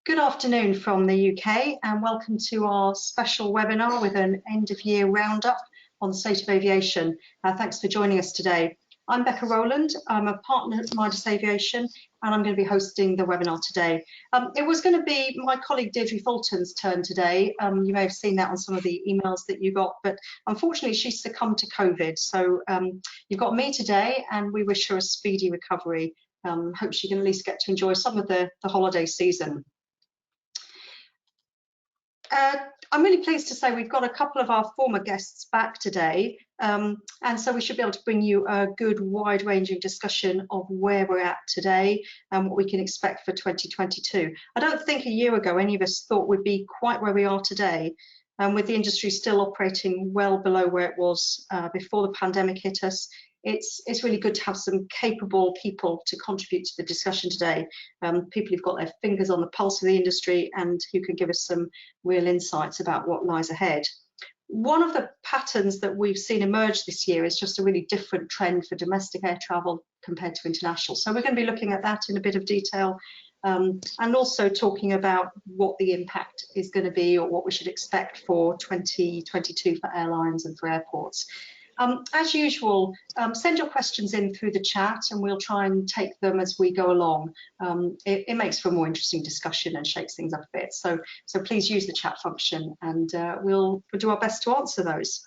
Good afternoon from the UK and welcome to our special webinar with an end-of-year roundup on the state of aviation. Thanks for joining us today. I'm Becca Rowland, I'm a partner at Midas Aviation and I'm going to be hosting the webinar today. It was going to be my colleague Deirdre Fulton's turn today. You may have seen that on some of the emails that you got, but unfortunately she succumbed to COVID. So you've got me today and we wish her a speedy recovery. Hope she can at least get to enjoy some of the holiday season. I'm really pleased to say we've got a couple of our former guests back today, and so we should be able to bring you a good wide-ranging discussion of where we're at today and what we can expect for 2022. I don't think a year ago any of us thought we'd be quite where we are today, with the industry still operating well below where it was before the pandemic hit us. It's really good to have some capable people to contribute to the discussion today, people who've got their fingers on the pulse of the industry and who can give us some real insights about what lies ahead. One of the patterns that we've seen emerge this year is just a really different trend for domestic air travel compared to international. So we're going to be looking at that in a bit of detail, and also talking about what the impact is going to be or what we should expect for 2022 for airlines and for airports. As usual, send your questions in through the chat and we'll try and take them as we go along. It makes for a more interesting discussion and shakes things up a bit. So please use the chat function and we'll do our best to answer those.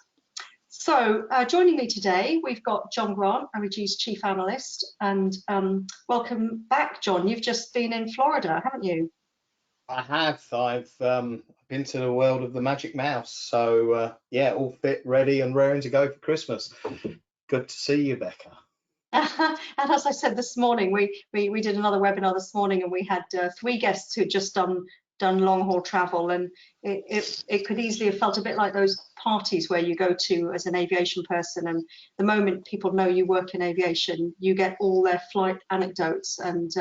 So joining me today, we've got John Grant, OAG's Chief Analyst, and welcome back, John. You've just been in Florida, haven't you? I have. I've been to the world of the Magic Mouse, so yeah, all fit, ready and raring to go for Christmas. Good to see you, Becca. And as I said this morning, we did another webinar this morning and we had 3 guests who had just done long haul travel, and it could easily have felt a bit like those parties where you go to as an aviation person, and the moment people know you work in aviation you get all their flight anecdotes, and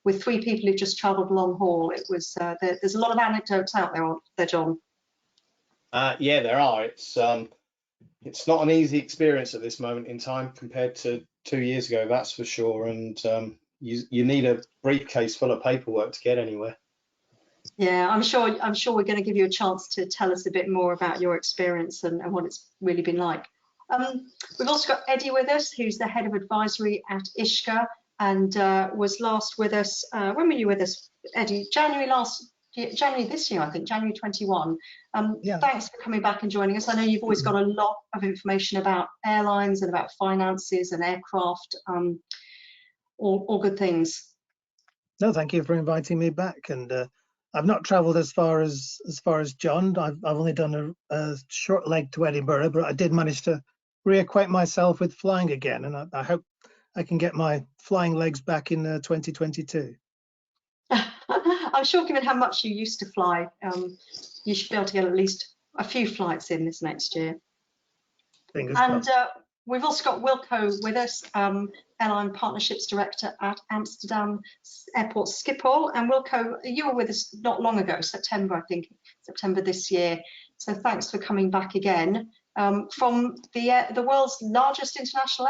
with 3 people who just traveled long haul, it was there's a lot of anecdotes out there, aren't there, John? Yeah, there are. It's not an easy experience at this moment in time compared to 2 years ago, that's for sure, and you need a briefcase full of paperwork to get anywhere. Yeah, I'm sure we're going to give you a chance to tell us a bit more about your experience and what it's really been like. We've also got Eddy with us, who's the head of advisory at Ishka, and was last with us. When were you with us, Eddy? January this year, I think, January 21. Yeah. Thanks for coming back and joining us. I know you've always got a lot of information about airlines and about finances and aircraft, all good things. No, thank you for inviting me back, and I've not travelled as far as John. I've only done a short leg to Edinburgh, but I did manage to reacquaint myself with flying again, and I hope I can get my flying legs back in 2022. I'm sure, given how much you used to fly, you should be able to get at least a few flights in this next year. Fingers crossed. We've also got Wilco with us, Airline Partnerships Director at Amsterdam Airport Schiphol. And Wilco, you were with us not long ago, September, I think, September this year. So thanks for coming back again. From the world's largest international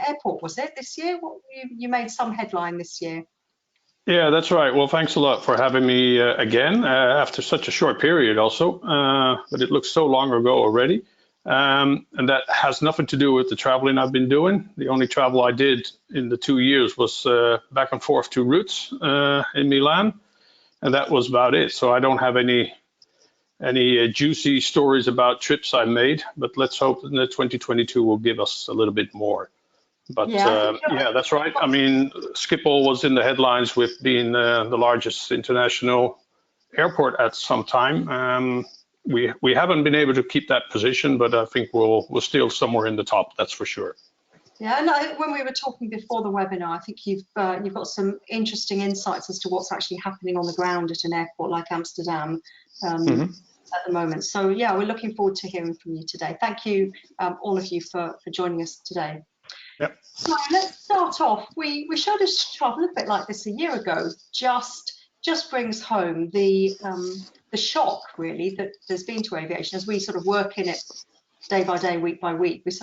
airport, was it this year? You made some headline this year. Yeah, that's right. Well, thanks a lot for having me again after such a short period also, but it looks so long ago already. And that has nothing to do with the traveling I've been doing. The only travel I did in the 2 years was back and forth to routes in Milan, and that was about it. So I don't have any juicy stories about trips I made, but let's hope that 2022 will give us a little bit more. But yeah, that's right. I mean, Schiphol was in the headlines with being the largest international airport at some time. We haven't been able to keep that position, but I think we'll still somewhere in the top, that's for sure. Yeah, and when we were talking before the webinar, I think you've got some interesting insights as to what's actually happening on the ground at an airport like Amsterdam at the moment. So yeah, we're looking forward to hearing from you today. Thank you, all of you, for joining us today. Yep. So let's start off. We showed a chart a little bit like this a year ago. Just brings home the shock, really, that there's been to aviation as we sort of work in it day by day, week by week. It's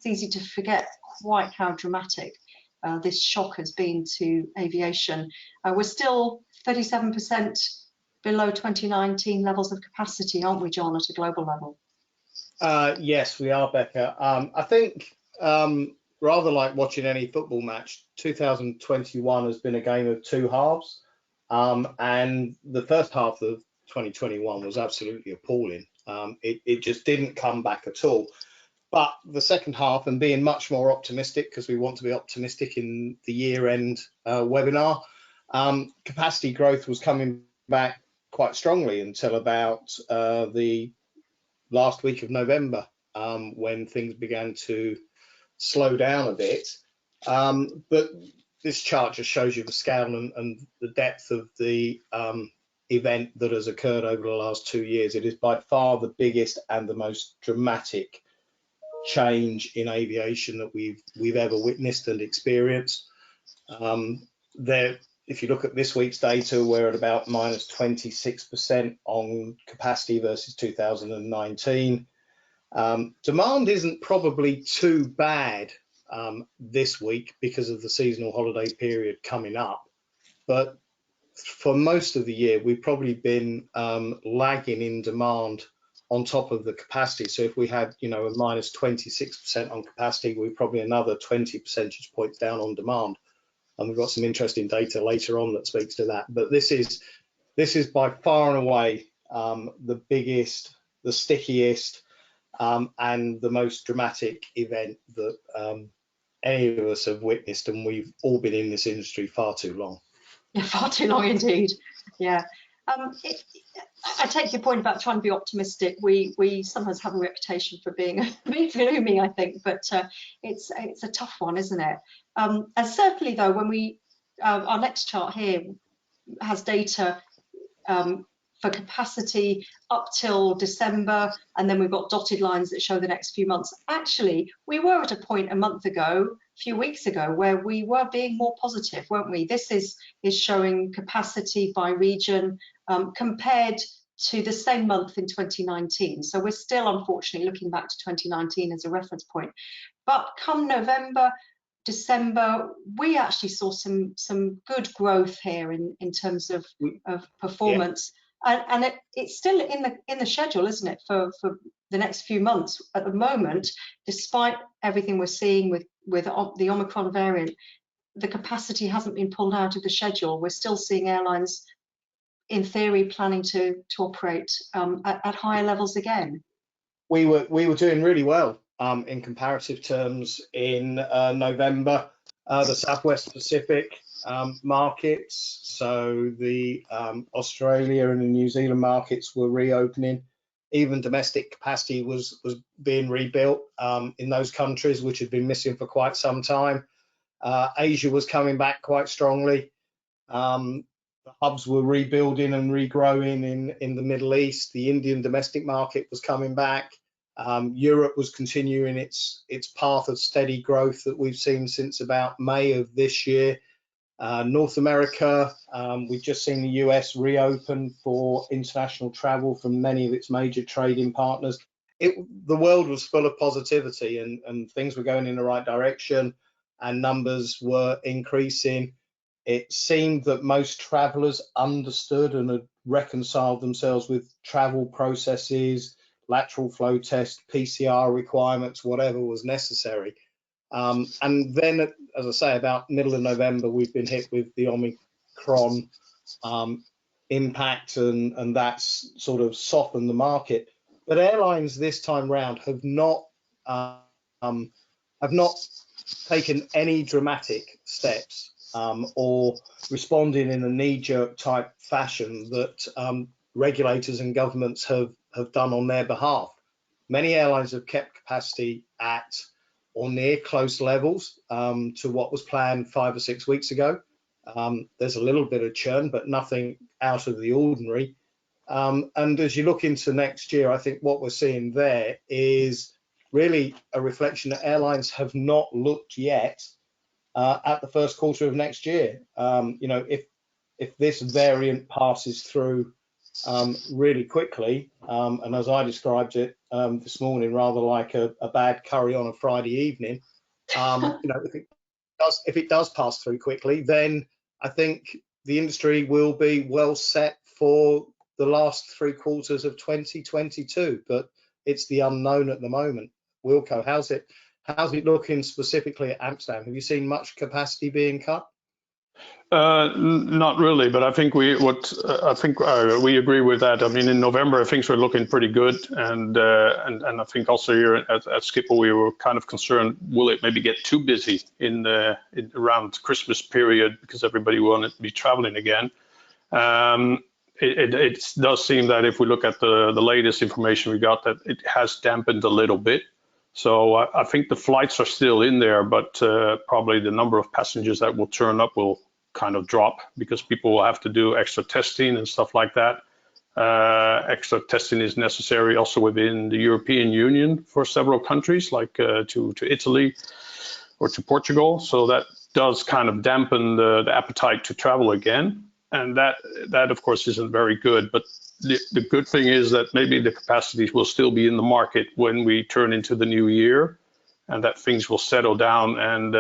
easy to forget quite how dramatic this shock has been to aviation. We're still 37% below 2019 levels of capacity, aren't we, John, at a global level? Yes, we are, Becca. I think rather like watching any football match, 2021 has been a game of two halves. And the first half of 2021 was absolutely appalling. It just didn't come back at all. But the second half, and being much more optimistic, because we want to be optimistic in the year-end webinar, capacity growth was coming back quite strongly until about the last week of November, when things began to slow down a bit. But this chart just shows you the scale and the depth of the event that has occurred over the last 2 years. It is by far the biggest and the most dramatic change in aviation that we've ever witnessed and experienced. If you look at this week's data, we're at about minus 26% on capacity versus 2019. Demand isn't probably too bad this week because of the seasonal holiday period coming up, but for most of the year we've probably been lagging in demand on top of the capacity. So if we had, you know, a minus 26% on capacity, we're probably another 20 percentage points down on demand. And we've got some interesting data later on that speaks to that. But this is by far and away the biggest, the stickiest, and the most dramatic event that any of us have witnessed, and we've all been in this industry far too long. Yeah, far too long indeed. Yeah. I take your point about trying to be optimistic. We sometimes have a reputation for being a bit gloomy, I think, but it's a tough one, isn't it? And certainly, though, when we our next chart here has data for capacity up till December, and then we've got dotted lines that show the next few months. Actually, we were at a point a month ago, a few weeks ago, where we were being more positive, weren't we? This is showing capacity by region compared to the same month in 2019. So we're still, unfortunately, looking back to 2019 as a reference point. But come November, December, we actually saw some good growth here in terms of performance. Yeah. And it's still in the schedule, isn't it, for the next few months at the moment, despite everything we're seeing with the Omicron variant. The capacity hasn't been pulled out of the schedule. We're still seeing airlines, in theory, planning to operate at higher levels again. We were doing really well in comparative terms in November. The Southwest Pacific markets, so the Australia and the New Zealand markets were reopening. Even domestic capacity was being rebuilt in those countries, which had been missing for quite some time. Asia was coming back quite strongly. The hubs were rebuilding and regrowing in the Middle East. The Indian domestic market was coming back. Europe was continuing its path of steady growth that we've seen since about May of this year. North America, we've just seen the US reopen for international travel from many of its major trading partners. The world was full of positivity, and things were going in the right direction, and numbers were increasing. It seemed that most travelers understood and had reconciled themselves with travel processes, lateral flow test, PCR requirements, whatever was necessary. And then, as I say, about middle of November, we've been hit with the Omicron impact, and that's sort of softened the market. But airlines this time round have not taken any dramatic steps or responded in a knee-jerk type fashion that regulators and governments have done on their behalf. Many airlines have kept capacity at or near close levels to what was planned 5 or 6 weeks ago. There's a little bit of churn, but nothing out of the ordinary. And as you look into next year, I think what we're seeing there is really a reflection that airlines have not looked yet at the first quarter of next year. You know, if this variant passes through really quickly, and as I described it this morning, rather like a bad curry on a Friday evening, you know, if it does pass through quickly, then I think the industry will be well set for the last 3 quarters of 2022, but it's the unknown at the moment. Wilco, how's it looking specifically at Amsterdam? Have you seen much capacity being cut? Not really, but I think we agree with that. I mean, in November things were looking pretty good, and I think also here at Schiphol we were kind of concerned, will it maybe get too busy in around Christmas period because everybody wanted to be traveling again. It does seem that if we look at the latest information we got, that it has dampened a little bit. So I think the flights are still in there, but probably the number of passengers that will turn up will kind of drop because people will have to do extra testing and stuff like that. Extra testing is necessary also within the European Union for several countries, like to Italy or to Portugal. So that does kind of dampen the appetite to travel again. And that of course isn't very good. But the good thing is that maybe the capacities will still be in the market when we turn into the new year, and that things will settle down, and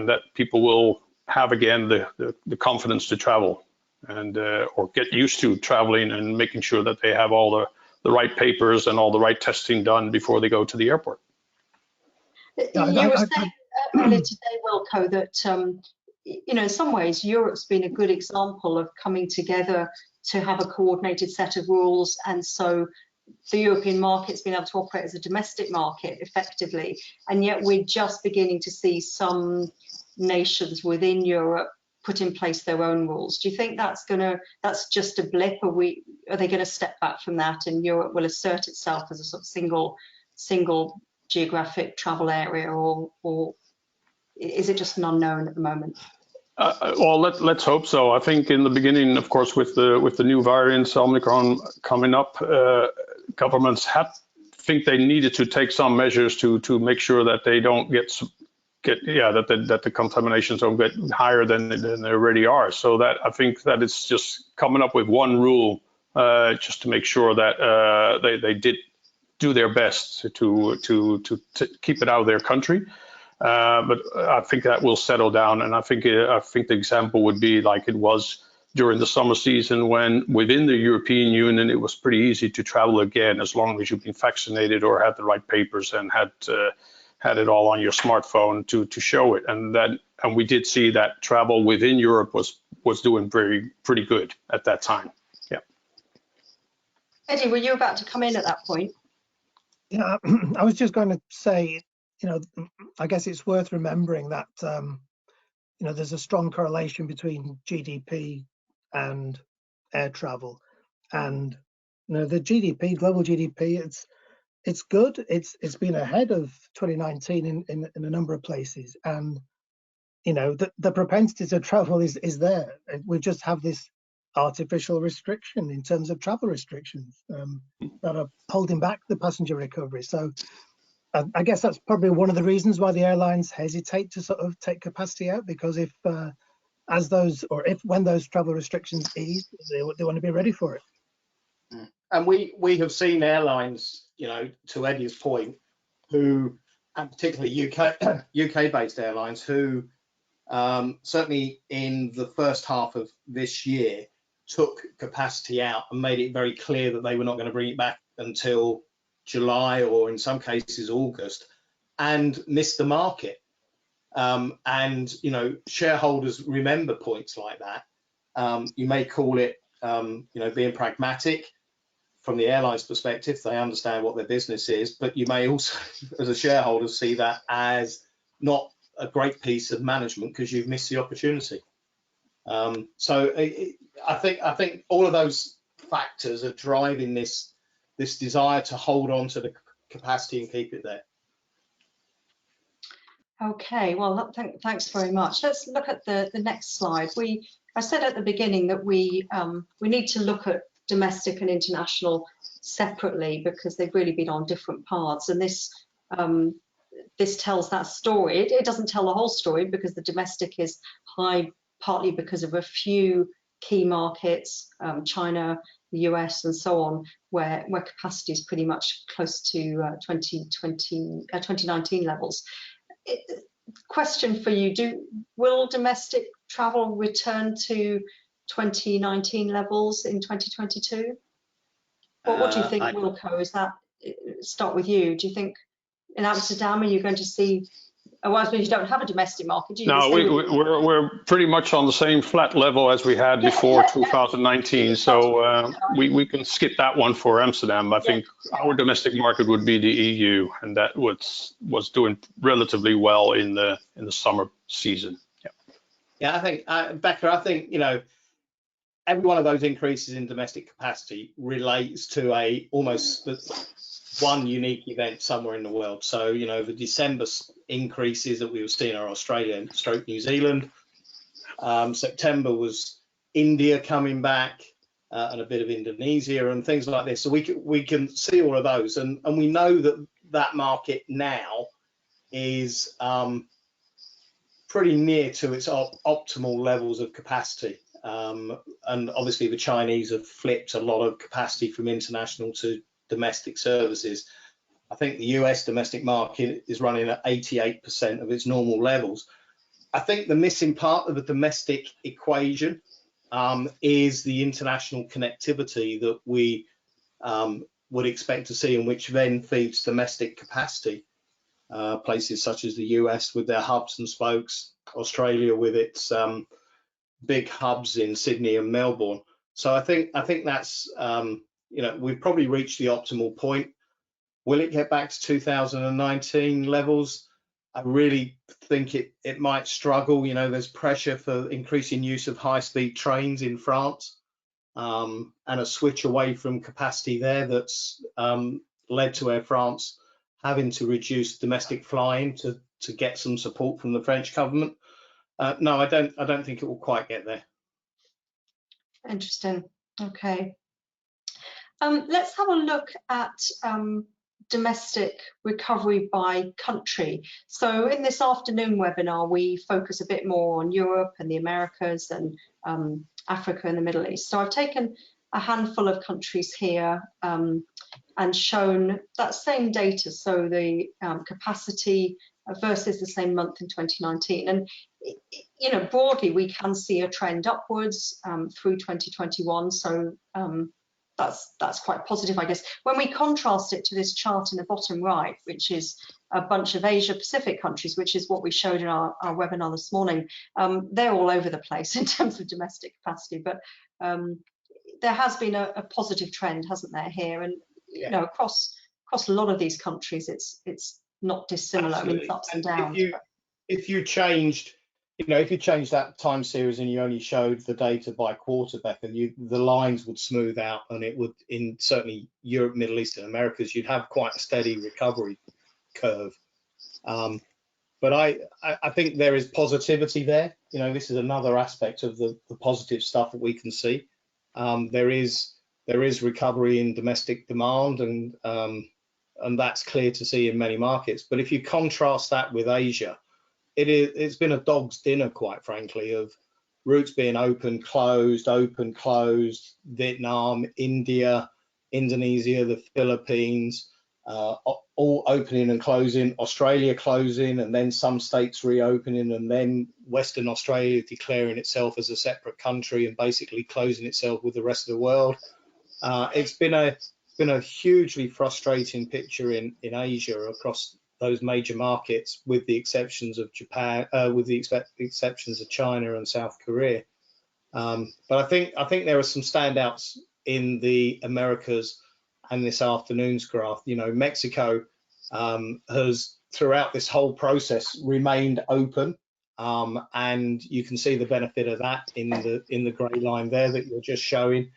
that people will have again the confidence to travel and or get used to traveling and making sure that they have all the right papers and all the right testing done before they go to the airport. You were saying earlier today, Wilco, that in some ways Europe's been a good example of coming together to have a coordinated set of rules, and so the European market's been able to operate as a domestic market effectively, and yet we're just beginning to see some nations within Europe put in place their own rules. Do you think that's just a blip, or are they going to step back from that and Europe will assert itself as a sort of single geographic travel area, or is it just an unknown at the moment? Well, let's hope so. I think in the beginning, of course, with the new variants, Omicron coming up, governments think they needed to take some measures to make sure that they don't that the contaminations don't get higher than they already are. So that I think that it's just coming up with one rule just to make sure that they did do their best to keep it out of their country. But I think that will settle down, and I think the example would be like it was during the summer season, when within the European Union it was pretty easy to travel again as long as you've been vaccinated or had the right papers and had it all on your smartphone to show it, and we did see that travel within Europe was doing pretty good at that time. Yeah. Eddy, were you about to come in at that point? Yeah, I was just going to say, I guess it's worth remembering that, there's a strong correlation between GDP and air travel, and the GDP, global GDP, it's good. It's been ahead of 2019 in a number of places, and the propensity to travel is there. We just have this artificial restriction in terms of travel restrictions that are holding back the passenger recovery. So I guess that's probably one of the reasons why the airlines hesitate to sort of take capacity out, because when those travel restrictions ease, they want to be ready for it. And we have seen airlines, to Eddy's point, and particularly UK-based airlines, who certainly in the first half of this year took capacity out and made it very clear that they were not going to bring it back until July, or in some cases August, and missed the market. And shareholders remember points like that. You may call it being pragmatic from the airline's perspective. They understand what their business is, but you may also as a shareholder see that as not a great piece of management because you've missed the opportunity. So I think all of those factors are driving this desire to hold on to the capacity and keep it there. Okay, well, thanks very much. Let's look at the next slide. I said at the beginning that we need to look at domestic and international separately because they've really been on different paths, and this tells that story. It doesn't tell the whole story because the domestic is high partly because of a few key markets, China, the US, and so on, where capacity is pretty much close to 2019 levels. Question for you: will domestic travel return to 2019 levels in 2022? What do you think, Wilco? Is that, start with you, do you think in Amsterdam are you going to see, well, I suppose you don't have a domestic market, do you? No, we're pretty much on the same flat level as we had before 2019. So we can skip that one for Amsterdam. I think our domestic market would be the EU, and that was doing relatively well in the summer season. Yeah, I think, Becca, I think, you know, every one of those increases in domestic capacity relates to almost one unique event somewhere in the world. So, you know, the December increases that we were seeing are Australia / New Zealand. September was India coming back, and a bit of Indonesia and things like this. So we can see all of those, and we know that market now is pretty near to its optimal levels of capacity. And obviously the Chinese have flipped a lot of capacity from international to domestic services. I think the US domestic market is running at 88% of its normal levels. I think the missing part of the domestic equation is the international connectivity that we would expect to see, and which then feeds domestic capacity. Places such as the US with their hubs and spokes, Australia with its big hubs in Sydney and Melbourne. So I think that's you know, we've probably reached the optimal point. Will it get back to 2019 levels? I really think it might struggle. You know, there's pressure for increasing use of high-speed trains in France, and a switch away from capacity there that's led to Air France having to reduce domestic flying to get some support from the French government. No, I don't think it will quite get there. Interesting. Okay. Let's have a look at domestic recovery by country. So in this afternoon webinar, we focus a bit more on Europe and the Americas and Africa and the Middle East. So I've taken a handful of countries here and shown that same data. So the capacity versus the same month in 2019. And, you know, broadly, we can see a trend upwards through 2021. So that's quite positive, I guess. When we contrast it to this chart in the bottom right, which is a bunch of Asia Pacific countries, which is what we showed in our webinar this morning, they're all over the place in terms of domestic capacity. But there has been a positive trend, hasn't there, here? And you know, across a lot of these countries, it's not dissimilar. Absolutely. I mean, it's ups and downs. If you changed, you know, if you changed that time series and you only showed the data by quarter, Becca, the lines would smooth out, and it would, in certainly Europe, Middle East, and Americas, you'd have quite a steady recovery curve. But I think there is positivity there. You know, this is another aspect of the positive stuff that we can see. There is recovery in domestic demand, and that's clear to see in many markets. But if you contrast that with Asia, it's been a dog's dinner, quite frankly, of routes being open, closed, Vietnam, India, Indonesia, the Philippines, all opening and closing, Australia closing, and then some states reopening, and then Western Australia declaring itself as a separate country and basically closing itself with the rest of the world. It's been a hugely frustrating picture in Asia across those major markets, with the exceptions of Japan, with the exceptions of China and South Korea. But I think there are some standouts in the Americas and this afternoon's graph. You know, Mexico has throughout this whole process remained open, and you can see the benefit of that in the grey line there that you're just showing.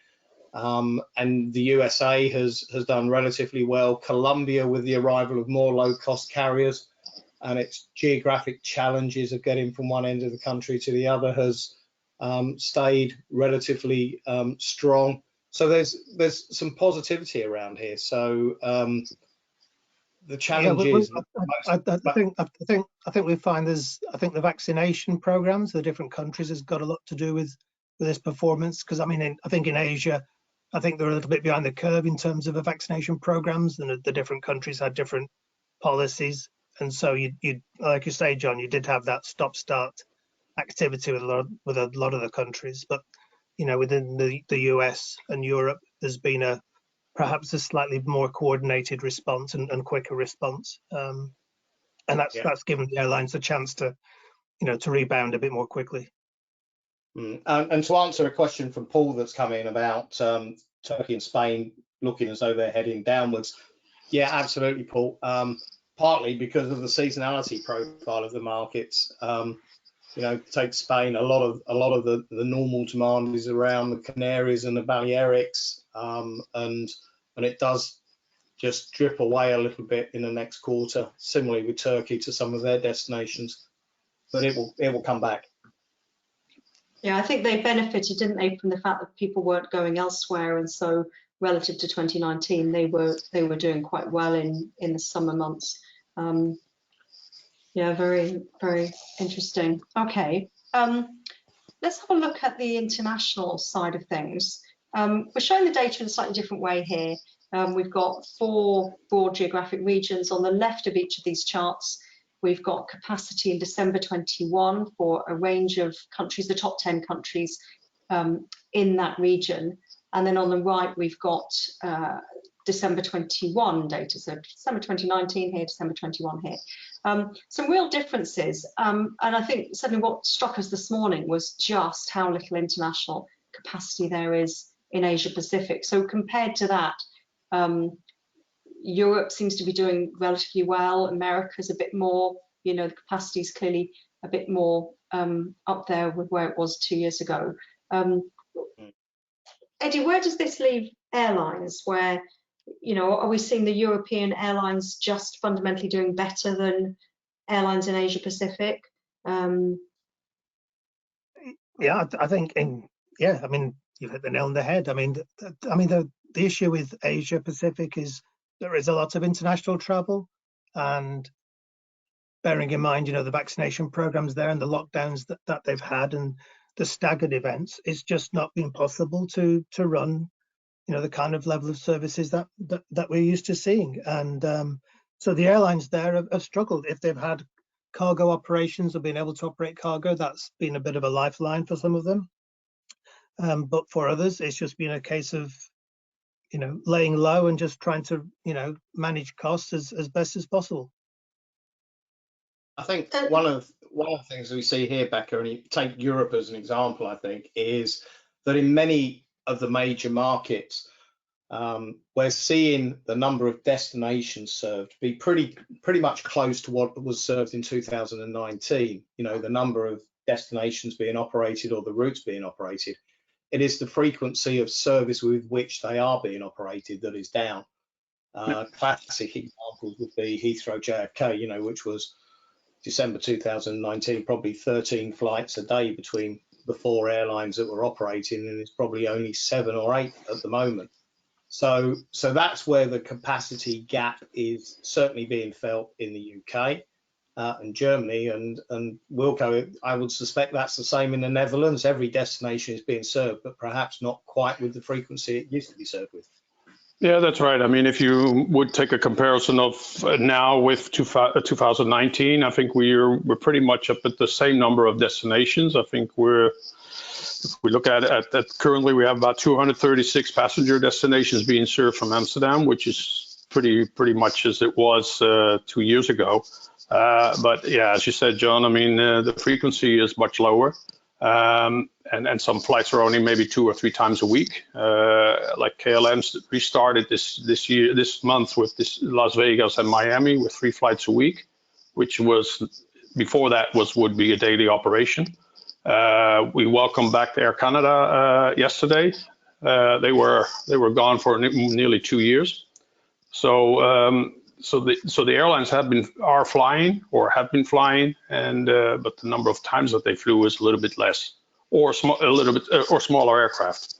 And the USA has done relatively well. Colombia, with the arrival of more low-cost carriers and its geographic challenges of getting from one end of the country to the other, has stayed relatively strong. So there's some positivity around here. So the challenges. I think we find I think the vaccination programs, the different countries, has got a lot to do with this performance. Because I mean, I think in Asia, I think they're a little bit behind the curve in terms of the vaccination programs, and the different countries had different policies. And so you like you say, John, you did have that stop-start activity with a lot of the countries. But within the US and Europe, there's been perhaps a slightly more coordinated response and quicker response, and that's given the airlines a chance to to rebound a bit more quickly. And to answer a question from Paul that's come in about Turkey and Spain looking as though they're heading downwards, yeah, absolutely, Paul. Partly because of the seasonality profile of the markets. Take Spain. A lot of the normal demand is around the Canaries and the Balearics, and it does just drip away a little bit in the next quarter. Similarly with Turkey to some of their destinations, but it will come back. Yeah, I think they benefited, didn't they, from the fact that people weren't going elsewhere, and so relative to 2019, they were doing quite well in the summer months. Yeah, very, very interesting. Okay, let's have a look at the international side of things. We're showing the data in a slightly different way here. We've got 4 broad geographic regions. On the left of each of these charts, we've got capacity in December 21 for a range of countries, the top 10 countries in that region. And then on the right, we've got December 21 data. So December 2019 here, December 21 here. Some real differences. And I think certainly what struck us this morning was just how little international capacity there is in Asia Pacific. So compared to that, Europe seems to be doing relatively well. America's a bit more, the capacity is clearly a bit more up there with where it was 2 years ago. Eddy, where does this leave airlines? Where, are we seeing the European airlines just fundamentally doing better than airlines in Asia Pacific? Yeah, I think I mean, you've hit the nail on the head. I mean, the issue with Asia Pacific is there is a lot of international travel, and bearing in mind, the vaccination programs there and the lockdowns that they've had and the staggered events, it's just not been possible to run, the kind of level of services that we're used to seeing. And so the airlines there have struggled. If they've had cargo operations or been able to operate cargo, that's been a bit of a lifeline for some of them. But for others, it's just been a case of, laying low and just trying to, manage costs as best as possible. I think one of the things we see here, Becca, and you take Europe as an example, I think, is that in many of the major markets, we're seeing the number of destinations served be pretty much close to what was served in 2019. The number of destinations being operated or the routes being operated. It is the frequency of service with which they are being operated that is down. Classic examples would be Heathrow JFK, which was December 2019, probably 13 flights a day between the 4 airlines that were operating, and it's probably only 7 or 8 at the moment. So that's where the capacity gap is certainly being felt in the UK and Germany, and Wilco, I would suspect that's the same in the Netherlands. Every destination is being served, but perhaps not quite with the frequency it used to be served with. Yeah, that's right. I mean, if you would take a comparison of now with 2019, I think we're pretty much up at the same number of destinations. I think if we look at currently, we have about 236 passenger destinations being served from Amsterdam, which is pretty much as it was 2 years ago. But yeah, as you said, John, I mean, the frequency is much lower. And some flights are only maybe 2 or 3 times a week. Like KLM restarted this month with Las Vegas and Miami with 3 flights a week, which was before that would be a daily operation. We welcomed back Air Canada yesterday. They were gone for nearly 2 years. So the airlines are flying or have been flying, and but the number of times that they flew is a little bit less, or smaller aircraft.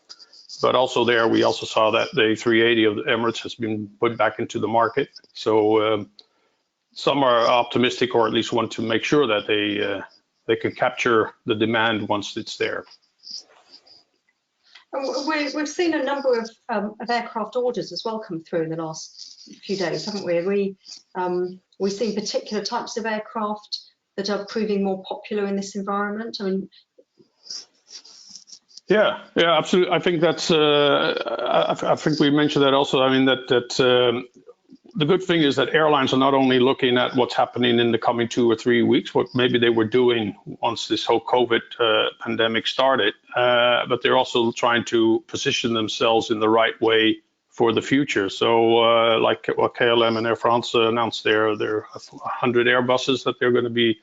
But also there, we also saw that the 380 of the Emirates has been put back into the market. So some are optimistic, or at least want to make sure that they can capture the demand once it's there. We've seen a number of aircraft orders as well come through in the last few days, haven't we? We've seen particular types of aircraft that are proving more popular in this environment. I mean, Yeah, absolutely. I think that's. I think we mentioned that also. I mean the good thing is that airlines are not only looking at what's happening in the coming 2 or 3 weeks, what maybe they were doing once this whole COVID pandemic started, but they're also trying to position themselves in the right way for the future. So, like what KLM and Air France announced, there are 100 Airbuses that they're going to be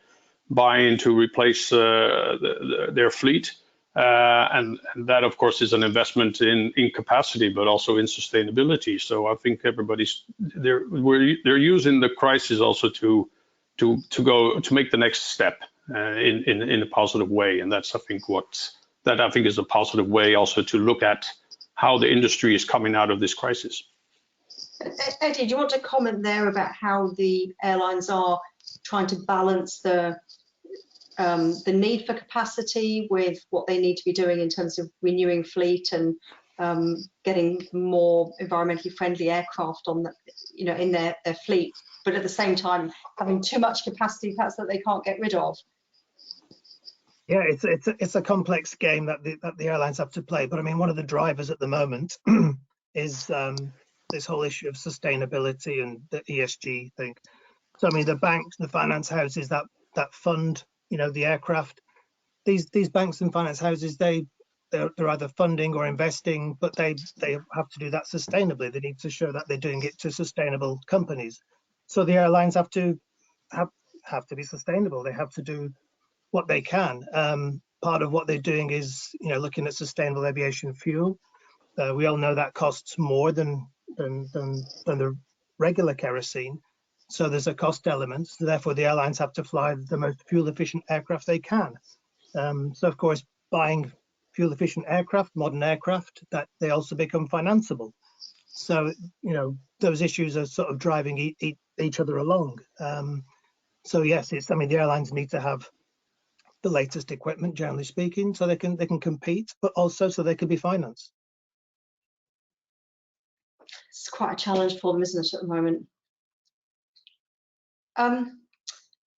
buying to replace their fleet. And that, of course, is an investment in capacity, but also in sustainability. So I think they're using the crisis also to make the next step in a positive way, and that's I think is a positive way also to look at how the industry is coming out of this crisis. Eddy, do you want to comment there about how the airlines are trying to balance the need for capacity with what they need to be doing in terms of renewing fleet and getting more environmentally friendly aircraft on the, in their fleet, but at the same time having too much capacity perhaps that they can't get rid of? Yeah, it's a complex game that the airlines have to play. But I mean, one of the drivers at the moment is this whole issue of sustainability and the ESG thing. So I mean, the banks, the finance houses that fund, the aircraft, these banks and finance houses, they're either funding or investing, but they have to do that sustainably. They need to show that they're doing it to sustainable companies. So the airlines have to be sustainable. They have to do what they can. Part of what they're doing is, looking at sustainable aviation fuel. We all know that costs more than the regular kerosene. So there's a cost element. So therefore, the airlines have to fly the most fuel-efficient aircraft they can. So of course, buying fuel-efficient aircraft, modern aircraft, that they also become financeable. So those issues are sort of driving each other along. So yes, the airlines need to have the latest equipment, generally speaking, so they can compete, but also so they can be financed. It's quite a challenge for them, isn't it, at the moment?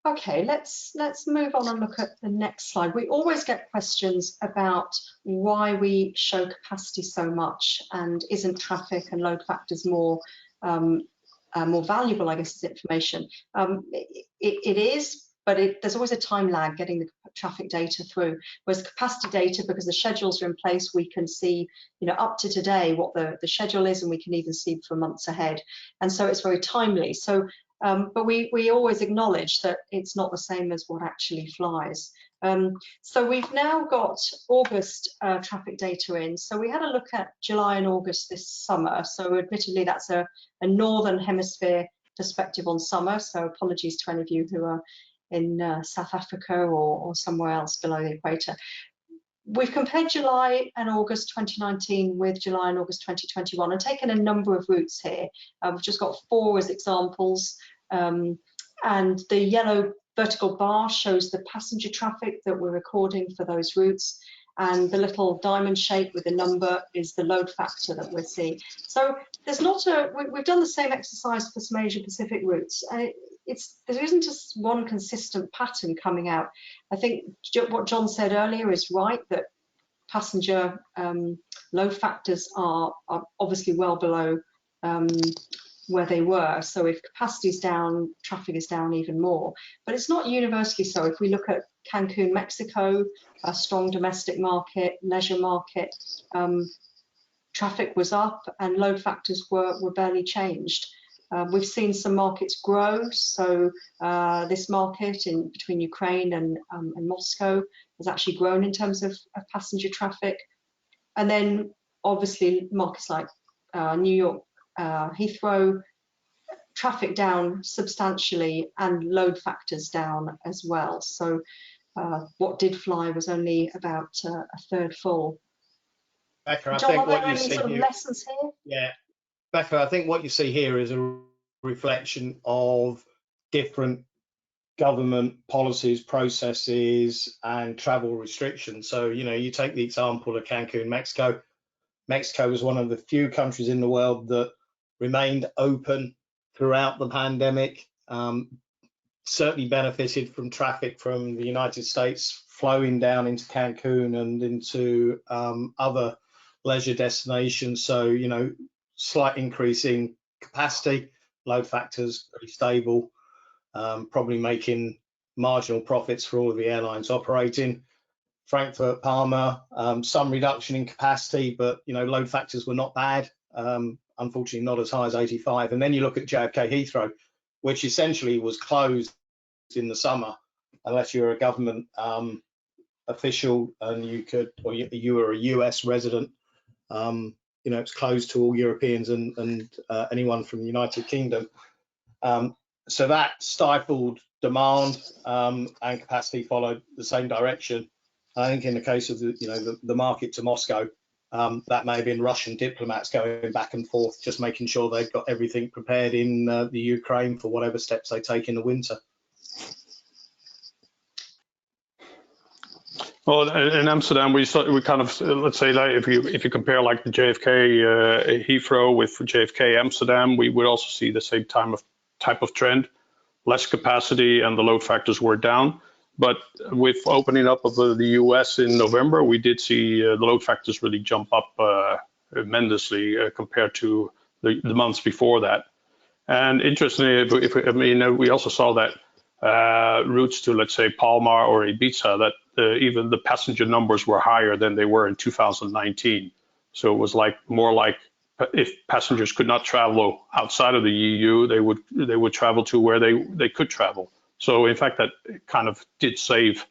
Okay, let's move on and look at the next slide. We always get questions about why we show capacity so much, and isn't traffic and load factors more valuable, I guess, as information. It is, but there's always a time lag getting the traffic data through. Whereas capacity data, because the schedules are in place, we can see, up to today what the schedule is, and we can even see for months ahead. And so it's very timely. So, but we always acknowledge that it's not the same as what actually flies. So we've now got August traffic data in. So we had a look at July and August this summer. So admittedly, that's a Northern Hemisphere perspective on summer. So apologies to any of you who are in South Africa or somewhere else below the equator. We've compared July and August 2019 with July and August 2021 and taken a number of routes here. We've just got 4 as examples, and the yellow vertical bar shows the passenger traffic that we're recording for those routes, and the little diamond shape with the number is the load factor that we're seeing. So there's not we've done the same exercise for some Asia Pacific routes. There isn't just one consistent pattern coming out. I think what John said earlier is right, that passenger load factors are obviously well below where they were. So if capacity is down, traffic is down even more. But it's not universally so. If we look at Cancun, Mexico, a strong domestic market, leisure market, traffic was up and load factors were barely changed. We've seen some markets grow. So this market between Ukraine and Moscow has actually grown in terms of passenger traffic. And then obviously markets like New York, Heathrow, traffic down substantially and load factors down as well. So what did fly was only about a third full. Becca, John, are there any sort of lessons here? Yeah, Becca, I think what you see here is a reflection of different government policies, processes, and travel restrictions. So, you take the example of Cancun, Mexico. Mexico was one of the few countries in the world that remained open throughout the pandemic, certainly benefited from traffic from the United States flowing down into Cancun and into other leisure destinations. So, you know, slight increase in capacity, load factors pretty stable, probably making marginal profits for all of the airlines operating. Frankfurt, Palma, some reduction in capacity, but, you know, load factors were not bad. Unfortunately, not as high as 85. And then you look at JFK Heathrow, which essentially was closed in the summer, unless you're a government official and you could, or you were a US resident. You know, it's closed to all Europeans and anyone from the United Kingdom. So that stifled demand, and capacity followed the same direction. I think in the case of the market to Moscow, that may have been Russian diplomats going back and forth, just making sure they've got everything prepared in the Ukraine for whatever steps they take in the winter. Well, in Amsterdam, we kind of, let's say, like if you compare like the JFK Heathrow with JFK Amsterdam, we would also see the same type of trend, less capacity, and the load factors were down. But with opening up of the US in November, we did see the load factors really jump up tremendously compared to the months before that. And interestingly, we also saw that routes to, let's say, Palma or Ibiza, that even the passenger numbers were higher than they were in 2019. So it was like more like if passengers could not travel outside of the EU, they would travel to where they could travel. So in fact, that kind of did save,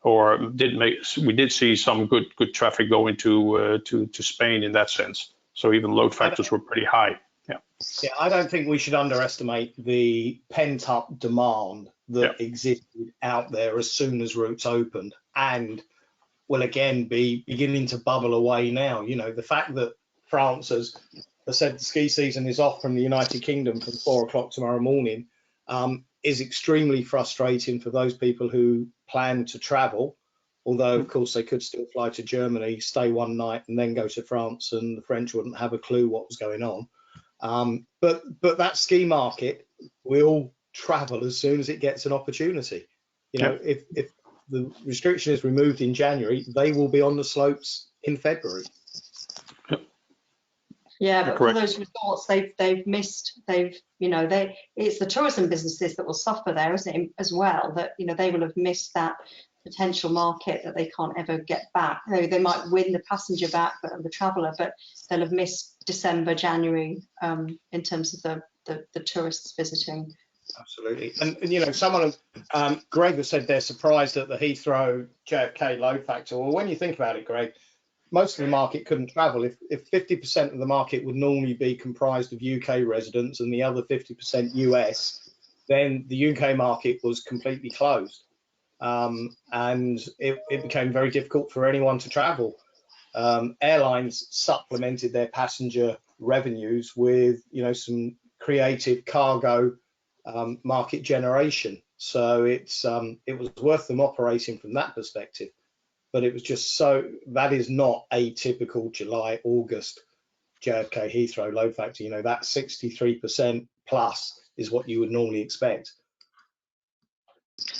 or we did see some good traffic going to Spain in that sense. So even load factors were pretty high. Yeah, I don't think we should underestimate the pent-up demand that existed out there as soon as routes opened, and will again be beginning to bubble away now. You know, the fact that France has said the ski season is off from the United Kingdom from 4 o'clock tomorrow morning is extremely frustrating for those people who plan to travel, although of course they could still fly to Germany, stay one night and then go to France, and the French wouldn't have a clue what was going on. But that ski market will travel as soon as it gets an opportunity. You know, if the restriction is removed in January, they will be on the slopes in February. Yeah, but for those resorts, they've missed. It's the tourism businesses that will suffer there, isn't it? As well, that they will have missed that potential market that they can't ever get back. They might win the passenger back, but the traveller, but they'll have missed December, January in terms of the tourists visiting. Absolutely, and someone, Greg has said they're surprised at the Heathrow JFK load factor. Well, when you think about it, Greg, most of the market couldn't travel. If 50% of the market would normally be comprised of UK residents and the other 50% US, then the UK market was completely closed. And it became very difficult for anyone to travel. Airlines supplemented their passenger revenues with, some creative cargo market generation. So it was worth them operating from that perspective. But it was just that is not a typical July, August JFK Heathrow load factor. That 63% plus is what you would normally expect.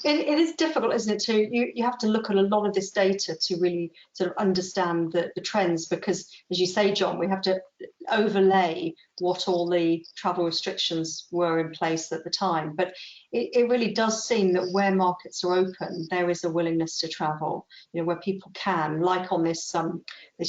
It is difficult, isn't it? You have to look at a lot of this data to really sort of understand the trends, because, as you say, John, we have to overlay what all the travel restrictions were in place at the time. But it really does seem that where markets are open, there is a willingness to travel. Where people can, like on this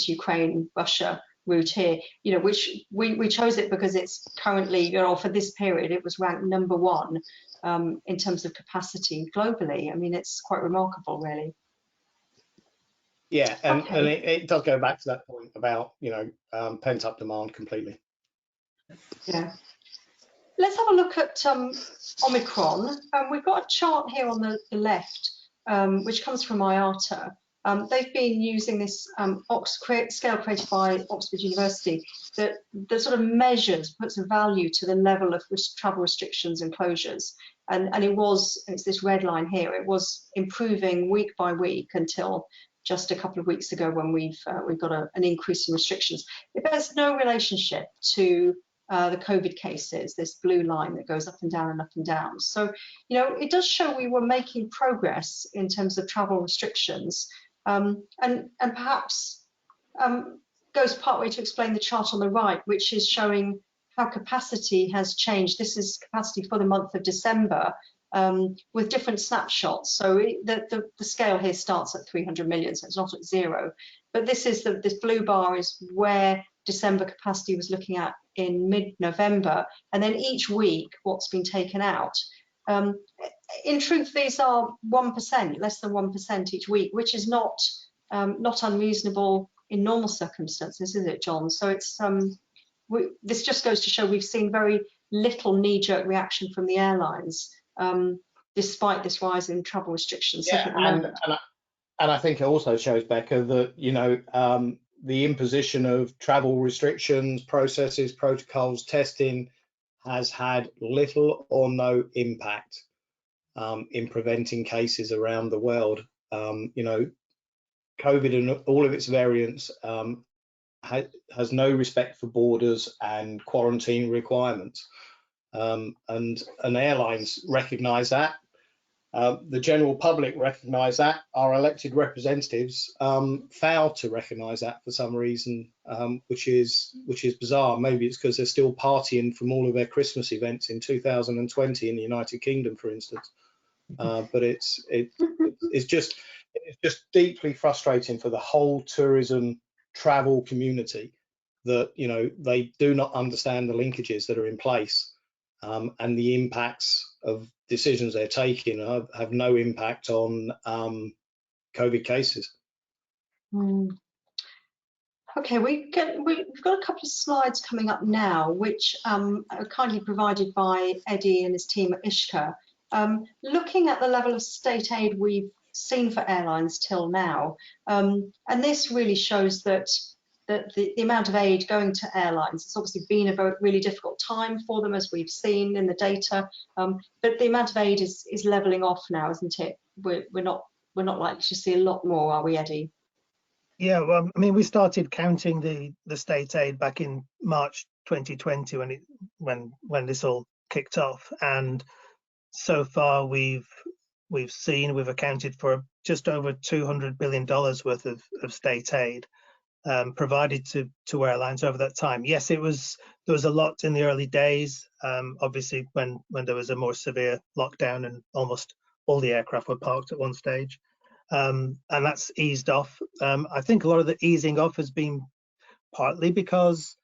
Ukraine-Russia route here, which we chose it because it's currently, for this period, it was ranked #1. In terms of capacity globally. I mean, it's quite remarkable, really. Yeah, and it does go back to that point about, pent-up demand completely. Yeah. Let's have a look at Omicron. We've got a chart here on the left, which comes from IATA. They've been using this scale created by Oxford University that sort of measures, puts a value to the level of travel restrictions and closures. And it's this red line here, it was improving week by week until just a couple of weeks ago when we've got an increase in restrictions. It bears no relationship to the COVID cases, this blue line that goes up and down and up and down. So, you know, it does show we were making progress in terms of travel restrictions, and perhaps goes partway to explain the chart on the right, which is showing how capacity has changed. This is capacity for the month of December, with different snapshots. So the scale here starts at 300 million, so it's not at zero. But this is this blue bar is where December capacity was looking at in mid-November, and then each week what's been taken out. In truth, these are 1%, less than 1% each week, which is not unreasonable in normal circumstances, is it, John? So it's this just goes to show we've seen very little knee-jerk reaction from the airlines, despite this rise in travel restrictions. Yeah, and I think it also shows, Becca, that, you know, the imposition of travel restrictions, processes, protocols, testing has had little or no impact in preventing cases around the world. You know, COVID and all of its variants has no respect for borders and quarantine requirements. And airlines recognise that. The general public recognise that. Our elected representatives fail to recognise that for some reason, which is bizarre. Maybe it's because they're still partying from all of their Christmas events in 2020 in the United Kingdom, for instance. But it's just deeply frustrating for the whole tourism travel community that, you know, they do not understand the linkages that are in place. And the impacts of decisions they're taking have no impact on COVID cases. Okay, we've got a couple of slides coming up now, which are kindly provided by Eddy and his team at Ishka, looking at the level of state aid we've seen for airlines till now. And this really shows that the amount of aid going to airlines, it's obviously been a really difficult time for them, as we've seen in the data, but the amount of aid is leveling off now, isn't it? We're not likely to see a lot more, are we, Eddy? Yeah, well, I mean, we started counting the state aid back in March 2020 when this all kicked off, and so far we've accounted for just over $200 billion worth of state aid provided to airlines over that time. Yes, there was a lot in the early days, obviously when there was a more severe lockdown and almost all the aircraft were parked at one stage, and that's eased off. I think a lot of the easing off has been partly because,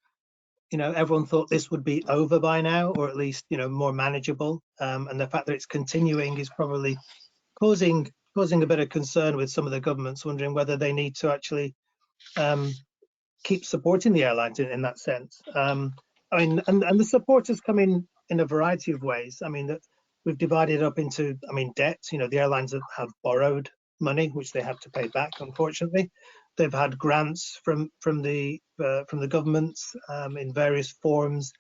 you know, everyone thought this would be over by now, or at least, you know, more manageable, and the fact that it's continuing is probably causing a bit of concern with some of the governments, wondering whether they need to actually keep supporting the airlines in that sense. I mean, and the support has come in a variety of ways. I mean, that we've divided up into, I mean, debt. You know, the airlines have borrowed money, which they have to pay back, unfortunately. They've had grants from the governments in various forms.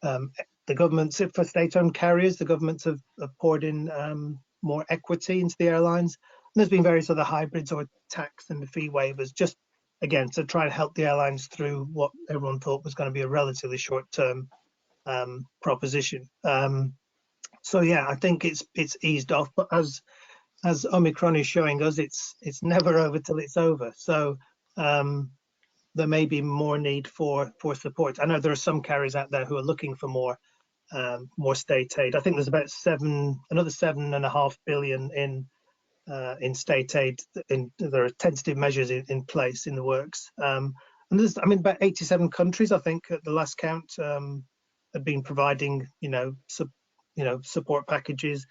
The governments, for state-owned carriers, the governments have poured in more equity into the airlines. And there's been various other hybrids or tax and fee waivers, just again to try and help the airlines through what everyone thought was going to be a relatively short-term proposition. So yeah, I think it's eased off, but as Omicron is showing us, it's never over till it's over. So there may be more need for support. I know there are some carriers out there who are looking for more state aid. I think there's about another 7.5 billion in state aid. There are tentative measures in place in the works. And there's, I mean, about 87 countries, I think, at the last count, have been providing, support packages.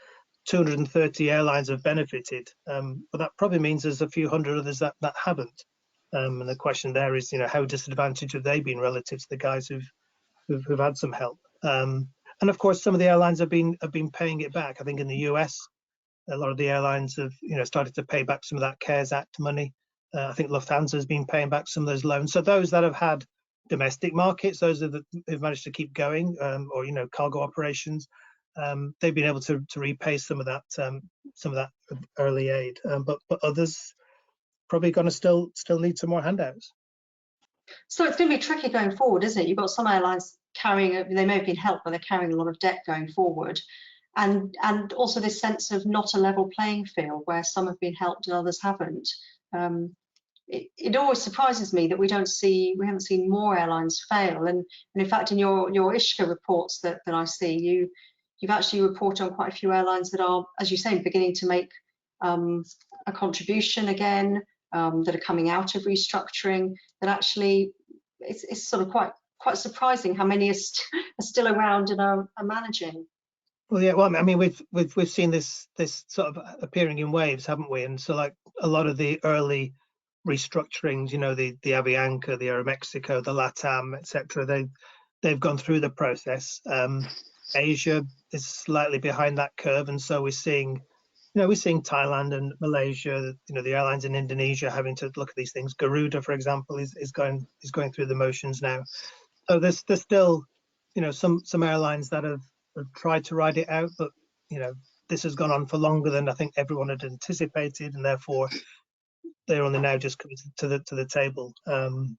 230 airlines have benefited, but that probably means there's a few hundred others that haven't. And the question there is, how disadvantaged have they been relative to the guys who've had some help? And of course, some of the airlines have been paying it back. I think in the US, a lot of the airlines have started to pay back some of that CARES Act money. I think Lufthansa has been paying back some of those loans. So those that have had domestic markets, those who've managed to keep going, or cargo operations, they've been able to repay some of that early aid. But others probably going to still need some more handouts. So it's going to be tricky going forward, isn't it? You've got some airlines they may have been helped, but they're carrying a lot of debt going forward. And also this sense of not a level playing field where some have been helped and others haven't. It always surprises me that we haven't seen more airlines fail. And in fact, in your Ishka reports that I see, you've actually reported on quite a few airlines that are, as you say, beginning to make a contribution again, that are coming out of restructuring. That actually, it's sort of quite surprising how many are still around and are managing. Well, yeah. Well, I mean, we've seen this sort of appearing in waves, haven't we? And so, like a lot of the early restructurings, you know, the Avianca, the Aeromexico, the LATAM, etc. They've gone through the process. Asia is slightly behind that curve, and so we're seeing Thailand and Malaysia, you know, the airlines in Indonesia having to look at these things. Garuda, for example, is going through the motions now. So there's still, you know, some airlines that have tried to ride it out, but you know, this has gone on for longer than I think everyone had anticipated, and therefore they're only now just coming to the table.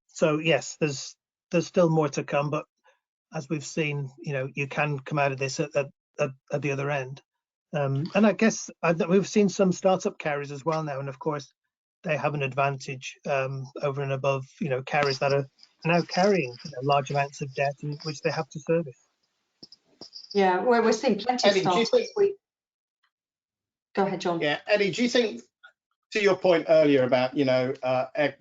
So yes, there's still more to come, but as we've seen, you know, you can come out of this at the other end. And I guess we've seen some startup carriers as well now, and of course they have an advantage over and above, you know, carriers that are now carrying, you know, large amounts of debt in which they have to service. Yeah, well, we're seeing plenty Eddy, of startups. Go ahead, John. Yeah, Eddy, do you think, to your point earlier about, you know,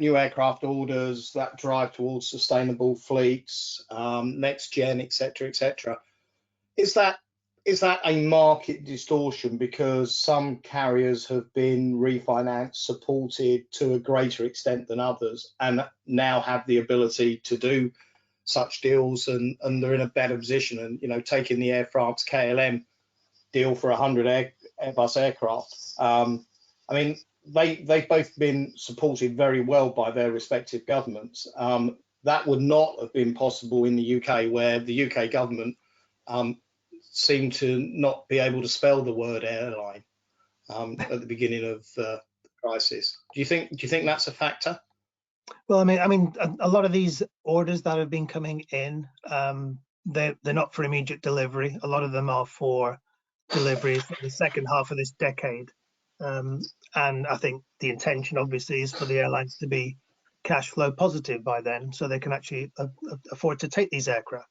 new aircraft orders, that drive towards sustainable fleets, next gen, etc., etc., is that a market distortion because some carriers have been refinanced, supported to a greater extent than others, and now have the ability to do such deals, and they're in a better position? And, you know, taking the Air France KLM deal for 100 Airbus aircraft, I mean, they've both been supported very well by their respective governments. That would not have been possible in the UK, where the UK government seemed to not be able to spell the word airline at the beginning of the crisis. Do you think that's a factor? Well, I mean, a lot of these orders that have been coming in, they're not for immediate delivery. A lot of them are for delivery in the second half of this decade. And I think the intention, obviously, is for the airlines to be cash flow positive by then, so they can actually afford to take these aircraft.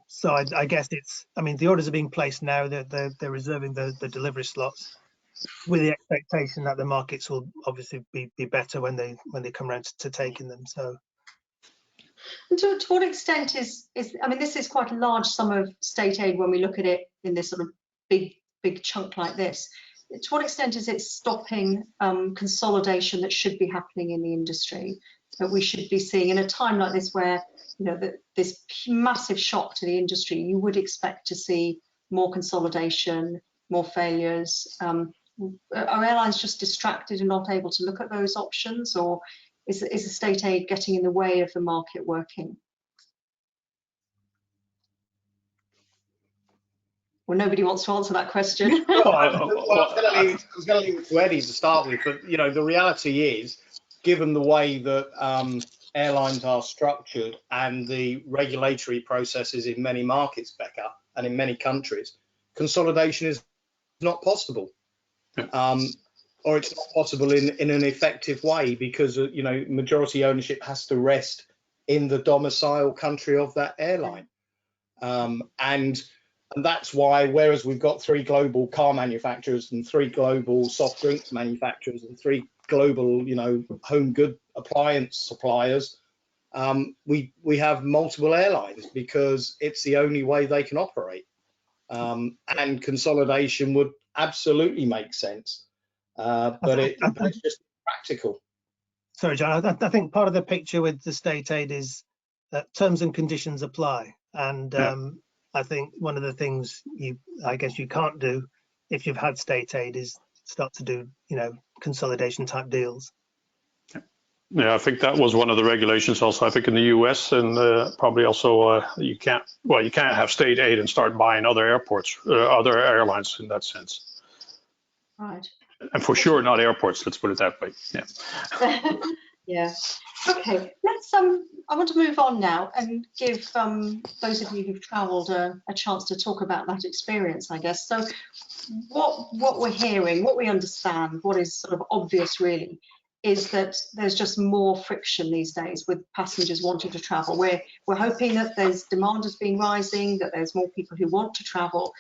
So I guess the orders are being placed now. They're reserving the delivery slots with the expectation that the markets will obviously be better when they come around to taking them. So, and to what extent is I mean, this is quite a large sum of state aid when we look at it in this sort of big chunk like this. To what extent is it stopping consolidation that should be happening in the industry, that we should be seeing in a time like this, where, you know, this massive shock to the industry? You would expect to see more consolidation, more failures. Are airlines just distracted and not able to look at those options, or is the state aid getting in the way of the market working? Well, nobody wants to answer that question. Well, I was going to leave it to Eddy to start with, but, you know, the reality is, given the way that airlines are structured and the regulatory processes in many markets, Becca, and in many countries, consolidation is not possible. Or it's not possible in an effective way, because, you know, majority ownership has to rest in the domicile country of that airline. And that's why, whereas we've got 3 global car manufacturers and 3 global soft drinks manufacturers and 3 global, you know, home good appliance suppliers, we have multiple airlines, because it's the only way they can operate. And consolidation would absolutely make sense, but it's just practical. Sorry, John, I think part of the picture with the state aid is that terms and conditions apply. And I think one of the things I guess you can't do if you've had state aid is start to do, you know, consolidation type deals. Yeah, I think that was one of the regulations also, I think, in the US, and probably also you can't have state aid and start buying other airports, other airlines in that sense. Right. And for sure not airports, let's put it that way. Yeah. Yeah. Okay, let's I want to move on now and give those of you who've travelled a chance to talk about that experience, I guess. So what we're hearing, what we understand, what is sort of obvious really, is that there's just more friction these days with passengers wanting to travel. We're hoping that there's demand has been rising, that there's more people who want to travel,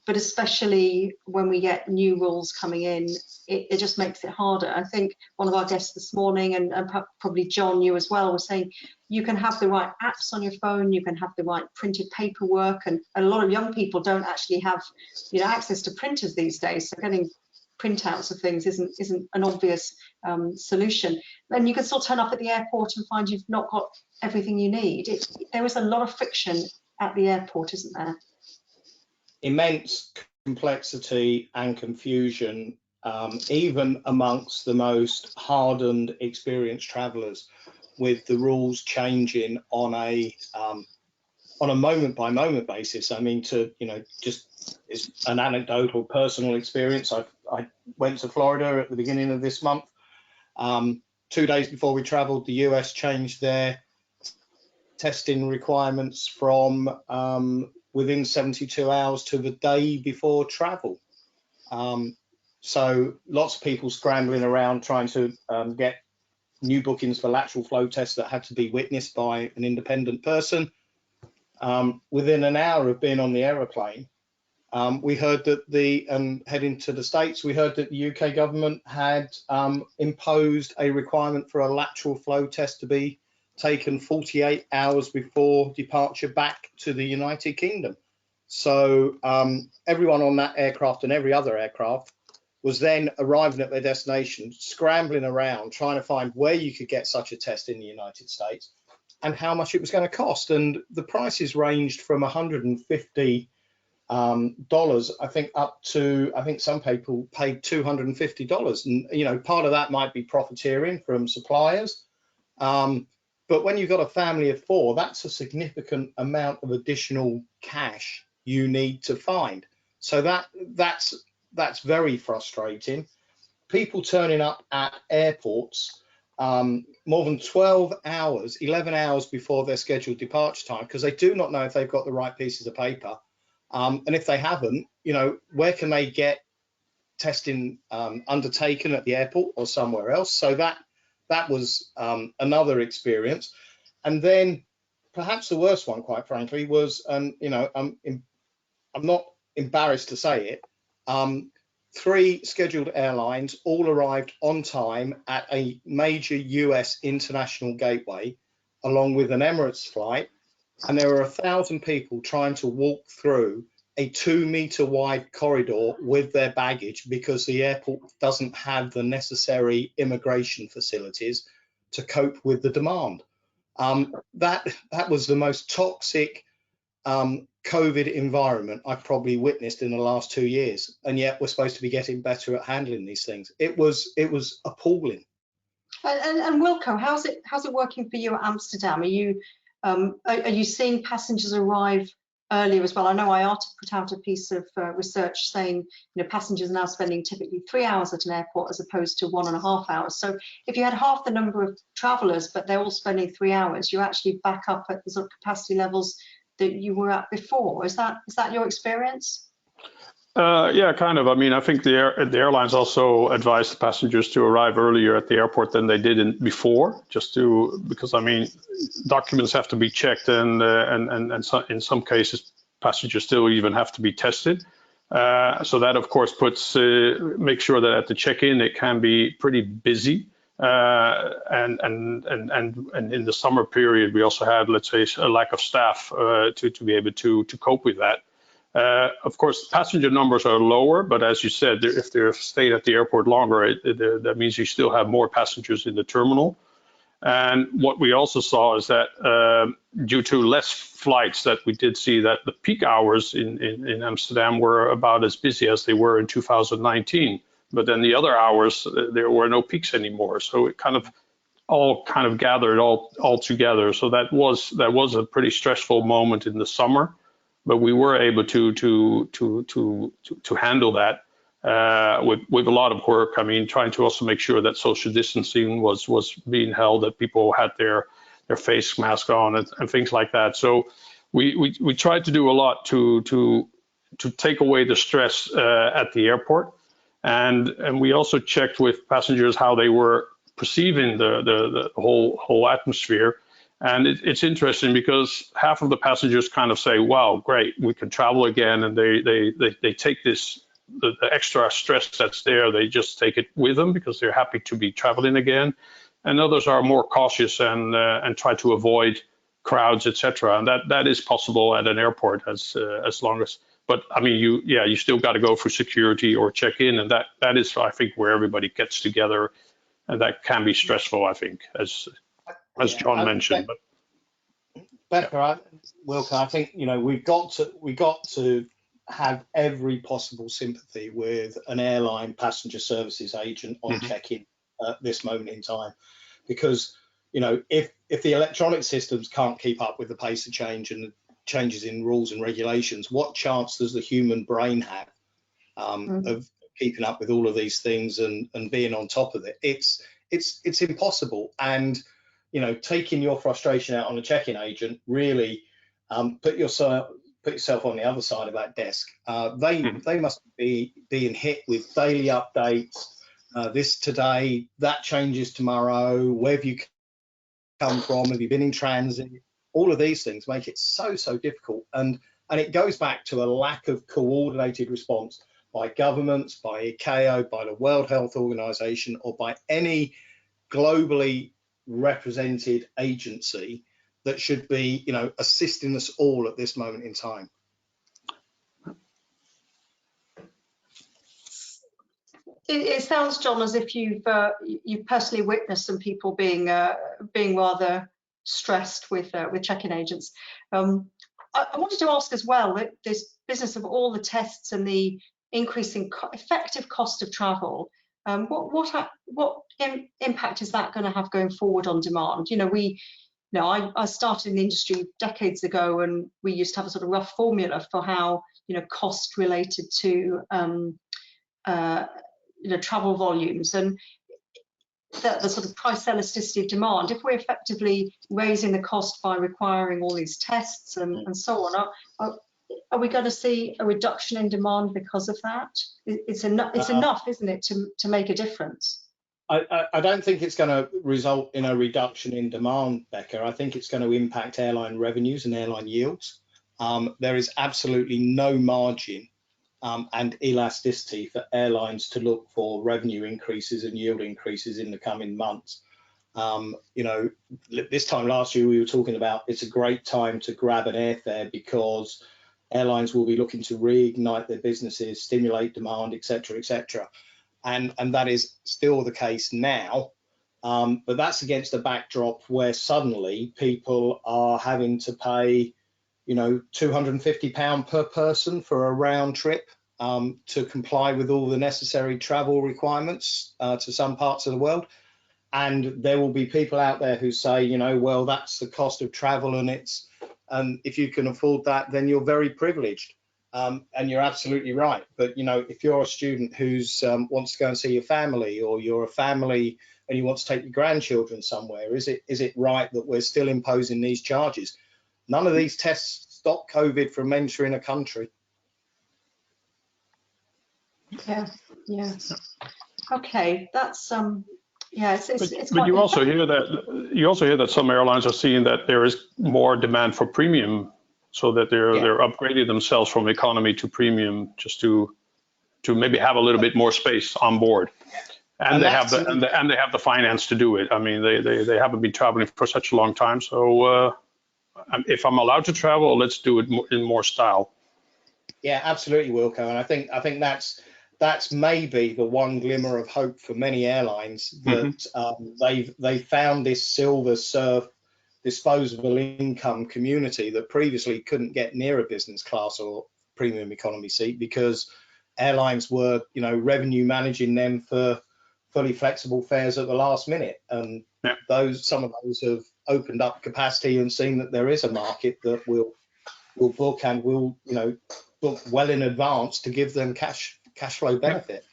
but especially when we get new rules coming in, it just makes it harder. I think one of our guests this morning, and probably John, you as well, was saying you can have the right apps on your phone, you can have the right printed paperwork, and a lot of young people don't actually have, you know, access to printers these days, so getting printouts of things isn't an obvious solution. Then you can still turn up at the airport and find you've not got everything you need. There is a lot of friction at the airport, isn't there? Immense complexity and confusion, even amongst the most hardened, experienced travellers, with the rules changing on a moment by moment basis. I mean, just is an anecdotal personal experience. I went to Florida at the beginning of this month. 2 days before we travelled, the US changed their testing requirements from within 72 hours to the day before travel. So lots of people scrambling around trying to get new bookings for lateral flow tests that had to be witnessed by an independent person. Within an hour of being on the aeroplane, we heard that heading to the States, we heard that the UK government had imposed a requirement for a lateral flow test to be taken 48 hours before departure back to the United Kingdom. So everyone on that aircraft and every other aircraft was then arriving at their destination, scrambling around, trying to find where you could get such a test in the United States and how much it was going to cost. And the prices ranged from $150, I think, up to, I think some people paid $250. And, you know, part of that might be profiteering from suppliers. But when you've got a family of 4, that's a significant amount of additional cash you need to find. So that's very frustrating. People turning up at airports more than 12 hours, 11 hours before their scheduled departure time, because they do not know if they've got the right pieces of paper. And if they haven't, you know, where can they get testing undertaken at the airport or somewhere else? So that was another experience. And then perhaps the worst one, quite frankly, was, you know, I'm not embarrassed to say it, 3 scheduled airlines all arrived on time at a major US international gateway, along with an Emirates flight, and there were 1,000 people trying to walk through a 2-meter wide corridor with their baggage because the airport doesn't have the necessary immigration facilities to cope with the demand. That was the most toxic COVID environment I've probably witnessed in the last 2 years, and yet we're supposed to be getting better at handling these things. It was appalling. And Wilco, how's it working for you at Amsterdam? Are you seeing passengers arrive earlier as well? I know IATA put out a piece of research saying, you know, passengers are now spending typically 3 hours at an airport as opposed to 1.5 hours. So if you had half the number of travellers, but they're all spending 3 hours, you're actually back up at the sort of capacity levels that you were at before. Is that your experience? Yeah, kind of. I mean, I think the airlines also advised the passengers to arrive earlier at the airport than they did before, because I mean, documents have to be checked, and so, in some cases, passengers still even have to be tested. So that, of course, makes sure that at the check-in it can be pretty busy. And in the summer period, we also had, let's say, a lack of staff to be able to cope with that. Of course, passenger numbers are lower, but as you said, if they're staying at the airport longer, that means you still have more passengers in the terminal. And what we also saw is that due to less flights, that we did see that the peak hours in Amsterdam were about as busy as they were in 2019. But then the other hours, there were no peaks anymore. So it all gathered all together. So that was a pretty stressful moment in the summer. But we were able to handle that with a lot of work. I mean, trying to also make sure that social distancing was being held, that people had their their face mask on and things like that. So we tried to do a lot to take away the stress at the airport, and we also checked with passengers how they were perceiving the whole atmosphere. And it's interesting because half of the passengers kind of say, "Wow, great, we can travel again," and they take this the extra stress that's there, they just take it with them because they're happy to be traveling again. And others are more cautious and try to avoid crowds, etc. And that is possible at an airport as long as. But I mean, you still got to go for security or check in, and that is, I think, where everybody gets together, and that can be stressful, I think, as John mentioned. Becca, Wilco, I think we've got to have every possible sympathy with an airline passenger services agent on check-in at this moment in time, because if the electronic systems can't keep up with the pace of change and the changes in rules and regulations, what chance does the human brain have of keeping up with all of these things and being on top of it? It's impossible. And taking your frustration out on a check-in agent, really put yourself on the other side of that desk. They must be being hit with daily updates. This today, that changes tomorrow. Where have you come from? Have you been in transit? All of these things make it so difficult, and it goes back to a lack of coordinated response by governments, by ICAO, by the World Health Organization, or by any globally represented agency that should be assisting us all at this moment in time. It sounds, John, as if you've personally witnessed some people being rather stressed with check-in agents. I wanted to ask as well that this business of all the tests and the increasing effective cost of travel, what impact is that going to have going forward on demand? I started in the industry decades ago, and we used to have a sort of rough formula for how cost related to travel volumes and the sort of price elasticity of demand. If we're effectively raising the cost by requiring all these tests and so on, are we going to see a reduction in demand because of that? It's enough, isn't it, to make a difference? I don't think it's going to result in a reduction in demand, Becca. I think it's going to impact airline revenues and airline yields. There is absolutely no margin and elasticity for airlines to look for revenue increases and yield increases in the coming months. This time last year we were talking about it's a great time to grab an airfare because airlines will be looking to reignite their businesses, stimulate demand, etc., etc. And that is still the case now, but that's against a backdrop where suddenly people are having to pay £250 per person for a round trip to comply with all the necessary travel requirements to some parts of the world. And there will be people out there who say, well, that's the cost of travel, and if you can afford that, then you're very privileged. And you're absolutely right. But if you're a student who's wants to go and see your family, or you're a family and you want to take your grandchildren somewhere, is it right that we're still imposing these charges? None of these tests stop COVID from entering a country. Yeah. Okay, that's it's but you also hear that some airlines are seeing that there is more demand for premium, so that they're upgrading themselves from economy to premium just to maybe have a little bit more space on board. And they have the finance to do it. I mean, they haven't been traveling for such a long time, so if I'm allowed to travel, let's do it in more style. Yeah, absolutely, Wilco. And I think that's maybe the one glimmer of hope for many airlines, that they've found this silver surf disposable income community that previously couldn't get near a business class or premium economy seat because airlines were revenue managing them for fully flexible fares at the last minute. And some of those have opened up capacity and seen that there is a market that will book and will book well in advance to give them cash flow benefit.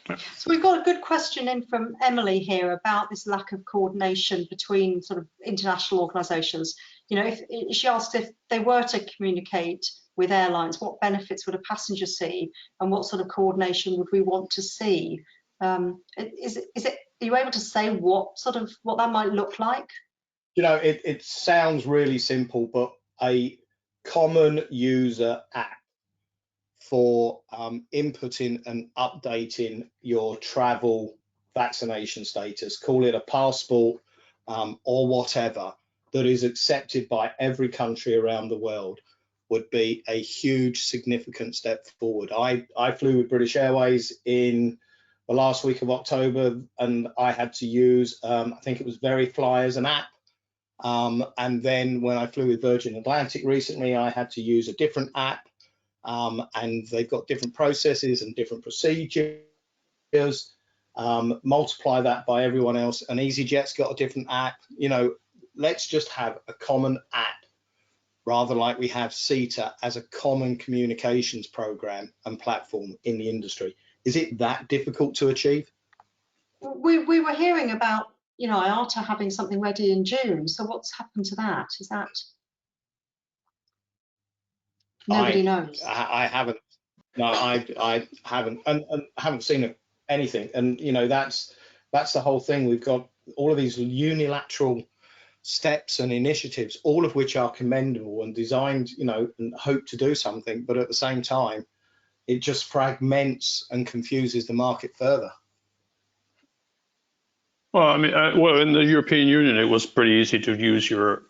So we've got a good question in from Emily here about this lack of coordination between sort of international organisations. You know, if she asks if they were to communicate with airlines, what benefits would a passenger see, and what sort of coordination would we want to see? Are you able to say what that might look like? You know, it sounds really simple, but a common user app for inputting and updating your travel vaccination status, call it a passport or whatever, that is accepted by every country around the world, would be a huge, significant step forward. I flew with British Airways in the last week of October, and I had to use, I think it was Very Fly as an app. And then when I flew with Virgin Atlantic recently, I had to use a different app. And they've got different processes and different procedures. Multiply that by everyone else, and EasyJet's got a different app. You know, let's just have a common app, rather like we have CETA as a common communications program and platform in the industry. Is it that difficult to achieve? We were hearing about, you know, IATA having something ready in June. So what's happened to that? Is that nobody knows? I haven't. No, I haven't, and haven't seen anything. And you know, that's the whole thing. We've got all of these unilateral steps and initiatives, all of which are commendable and designed, you know, and hope to do something. But at the same time, it just fragments and confuses the market further. Well, I mean, well, in the European Union, it was pretty easy to use your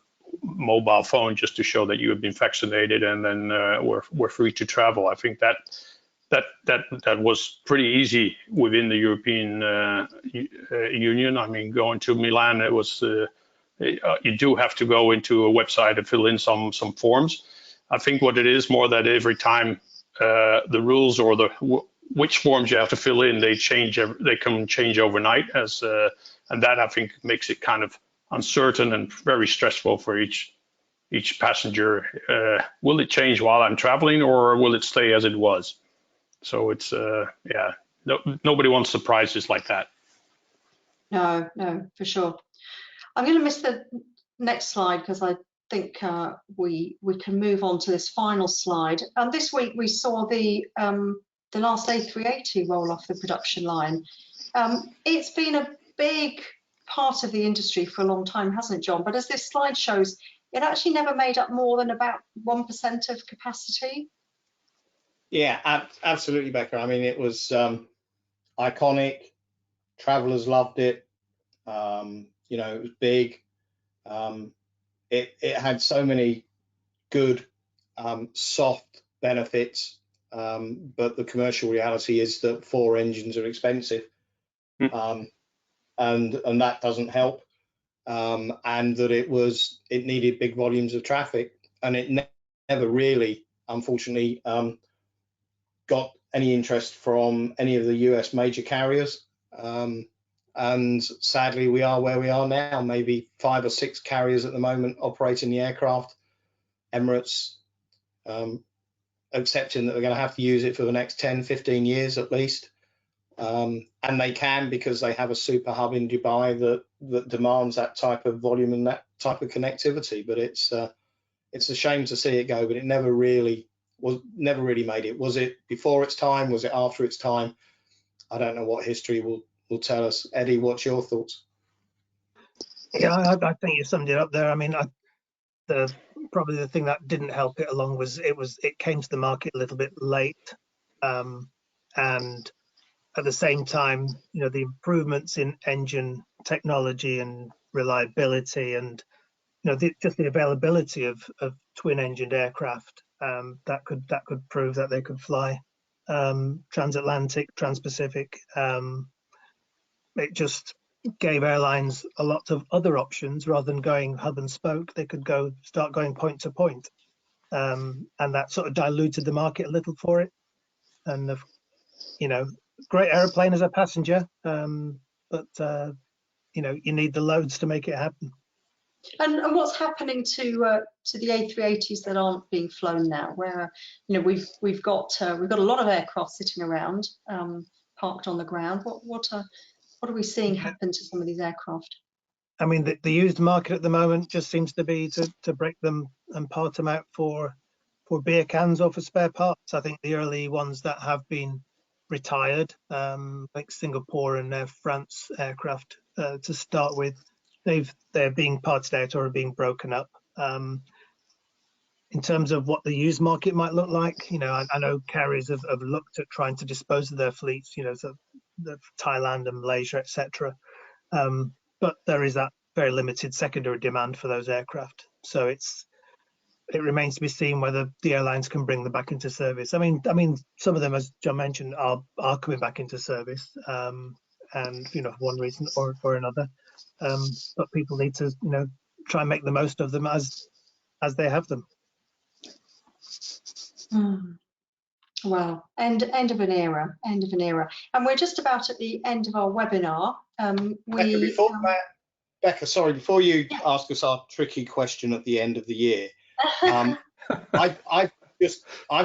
mobile phone just to show that you have been vaccinated, and then we're free to travel. I think that was pretty easy within the European Union. I mean, going to Milan, it was you do have to go into a website and fill in some forms. I think what it is more that every time the rules or which forms you have to fill in, they can change overnight, and that I think makes it kind of uncertain and very stressful for each passenger. Will it change while I'm traveling, or will it stay as it was? So it's yeah, nobody wants surprises like that. No, for sure. I'm going to miss the next slide because I think we can move on to this final slide. This week we saw the last A380 roll off the production line. It's been a big part of the industry for a long time, hasn't it, John? But as this slide shows, it actually never made up more than about 1% of capacity. Yeah, absolutely, Becca. I mean, it was iconic. Travelers loved it. You know, it was big. It had so many good soft benefits, but the commercial reality is that 4 engines are expensive, and that doesn't help. And that it needed big volumes of traffic, and it never really, unfortunately, got any interest from any of the US major carriers. And sadly, we are where we are now, maybe 5 or 6 carriers at the moment operating the aircraft. Emirates accepting that they're going to have to use it for the next 10, 15 years at least. And they can, because they have a super hub in Dubai that demands that type of volume and that type of connectivity. But it's a shame to see it go, but it never really made it. Was it before its time? Was it after its time? I don't know what history will tell us. Eddy, what's your thoughts? Yeah, I think you summed it up there. I mean, probably the thing that didn't help it along was it came to the market a little bit late, and at the same time, you know, the improvements in engine technology and reliability, and you know, just the availability of twin-engined aircraft that could prove that they could fly transatlantic, trans-Pacific. It just gave airlines a lot of other options rather than going hub and spoke. They could start going point to point, and that sort of diluted the market a little for it. And you know, great airplane as a passenger, but you know, you need the loads to make it happen. And what's happening to the A380s that aren't being flown now? Where, you know, we've got a lot of aircraft sitting around, parked on the ground. What are we seeing happen to some of these aircraft? I mean, the used market at the moment just seems to be to break them and part them out for beer cans or for spare parts. I think the early ones that have been retired, like Singapore and Air France aircraft to start with, they're being parted out or are being broken up. In terms of what the used market might look like, you know, I know carriers have looked at trying to dispose of their fleets, you know, so the Thailand and Malaysia, etc. But there is that very limited secondary demand for those aircraft. So it remains to be seen whether the airlines can bring them back into service. I mean, some of them, as John mentioned, are coming back into service, and you know, for one reason or another. But people need to, you know, try and make the most of them as they have them. Well, end of an era, and we're just about at the end of our webinar. Becca, sorry, before you ask us our tricky question at the end of the year, I've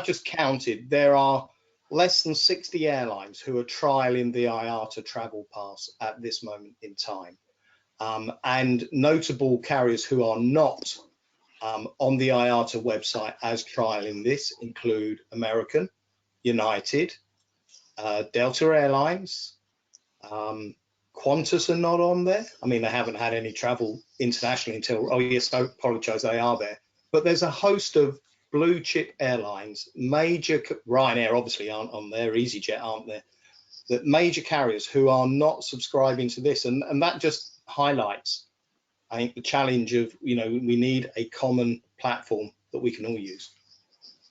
just counted. There are less than 60 airlines who are trialing the IATA travel pass at this moment in time, and notable carriers who are not on the IATA website as trialing this include American, United, Delta Airlines, Qantas are not on there. I mean, they haven't had any travel internationally until, oh yes, I apologise, they are there. But there's a host of blue chip airlines, major, Ryanair obviously aren't on there, EasyJet aren't there, that major carriers who are not subscribing to this. And that just highlights, I think, the challenge of, you know, we need a common platform that we can all use.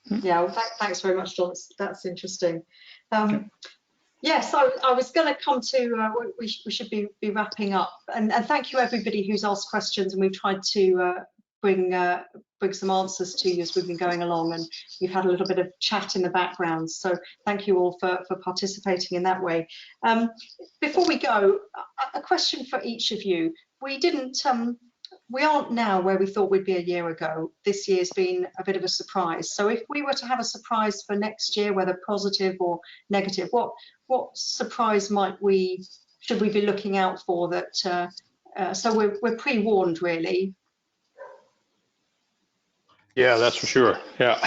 Yeah, well, thanks very much, John. That's interesting. Yes, I was going to come to, we should be wrapping up. And thank you everybody who's asked questions, and we've tried to bring some answers to you as we've been going along, and we've had a little bit of chat in the background. So thank you all for participating in that way. Before we go, a question for each of you. We aren't now where we thought we'd be a year ago. This year's been a bit of a surprise. So if we were to have a surprise for next year, whether positive or negative, what surprise should we be looking out for that? So we're pre-warned, really. Yeah, that's for sure. Yeah,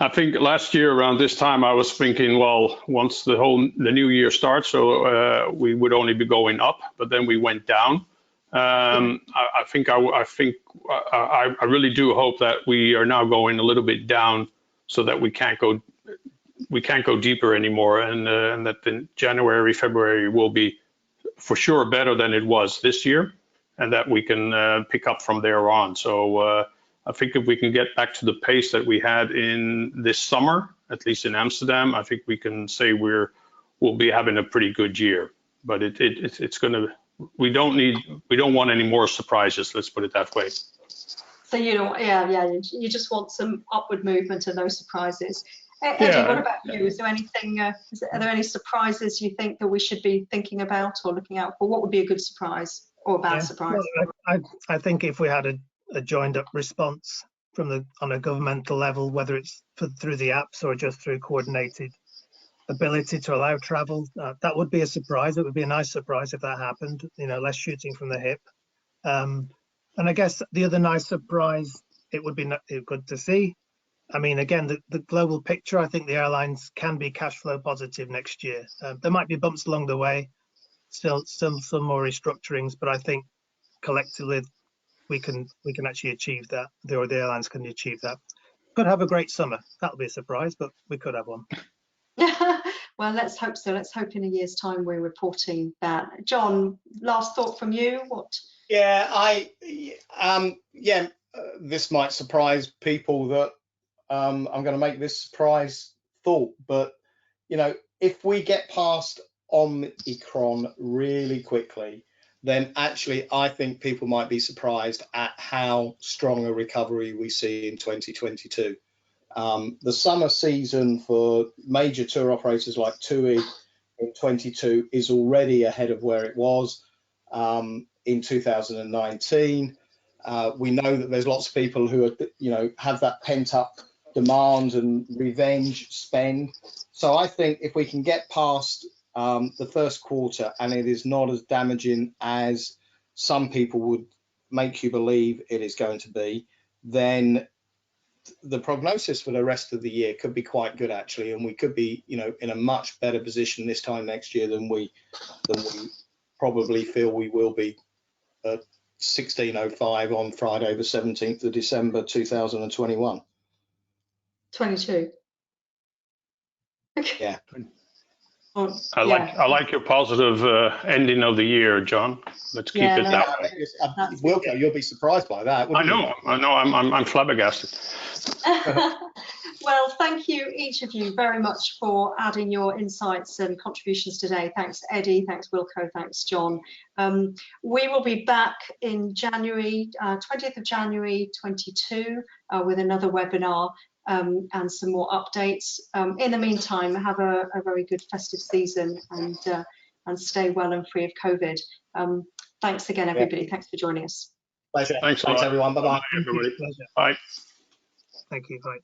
I think last year around this time I was thinking, well, once the new year starts, so we would only be going up, but then we went down. I really do hope that we are now going a little bit down, so that we can't go deeper anymore, and that in January, February will be for sure better than it was this year, and that we can pick up from there on. So I think if we can get back to the pace that we had in this summer, at least in Amsterdam, I think we can say we'll be having a pretty good year. But it's gonna. We don't want any more surprises. Let's put it that way. So you don't, you just want some upward movement and no surprises. Eddy, what about you? Is there anything? Are there any surprises you think that we should be thinking about or looking out for? What would be a good surprise or a bad surprise? Well, I think if we had a joined up response on a governmental level, whether it's through the apps or just through coordinated ability to allow travel, that would be a surprise. It would be a nice surprise if that happened, you know, less shooting from the hip. And I guess the other nice surprise, it would be good to see. I mean, again, the global picture, I think the airlines can be cash flow positive next year. There might be bumps along the way, still some more restructurings, but I think collectively we can actually achieve that, or the airlines can achieve that. Could have a great summer. That'll be a surprise, but we could have one. Well, let's hope so. Let's hope in a year's time we're reporting that. John, last thought from you? What? Yeah, this might surprise people that I'm going to make this surprise thought, but you know, if we get past Omicron really quickly, then actually I think people might be surprised at how strong a recovery we see in 2022. The summer season for major tour operators like TUI in 22 is already ahead of where it was in 2019. We know that there's lots of people who are, you know, have that pent up demand and revenge spend. So I think if we can get past the first quarter, and it is not as damaging as some people would make you believe it is going to be, then the prognosis for the rest of the year could be quite good actually, and we could be, you know, in a much better position this time next year than we probably feel we will be at 16:05 on Friday the 17th of December 2021. 22. Yeah. I like your positive ending of the year, John. Let's keep it that way. Wilco, you'll be surprised by that. I know. I'm flabbergasted. Well, thank you, each of you, very much for adding your insights and contributions today. Thanks, Eddy. Thanks, Wilco. Thanks, John. We will be back in January, 20th of January 22, with another webinar and some more updates. In the meantime, have a very good festive season and stay well and free of COVID. Thanks again, everybody. Thanks for joining us. Pleasure. Thanks everyone. Bye-bye. Everybody. Pleasure. Bye. Thank you. Bye.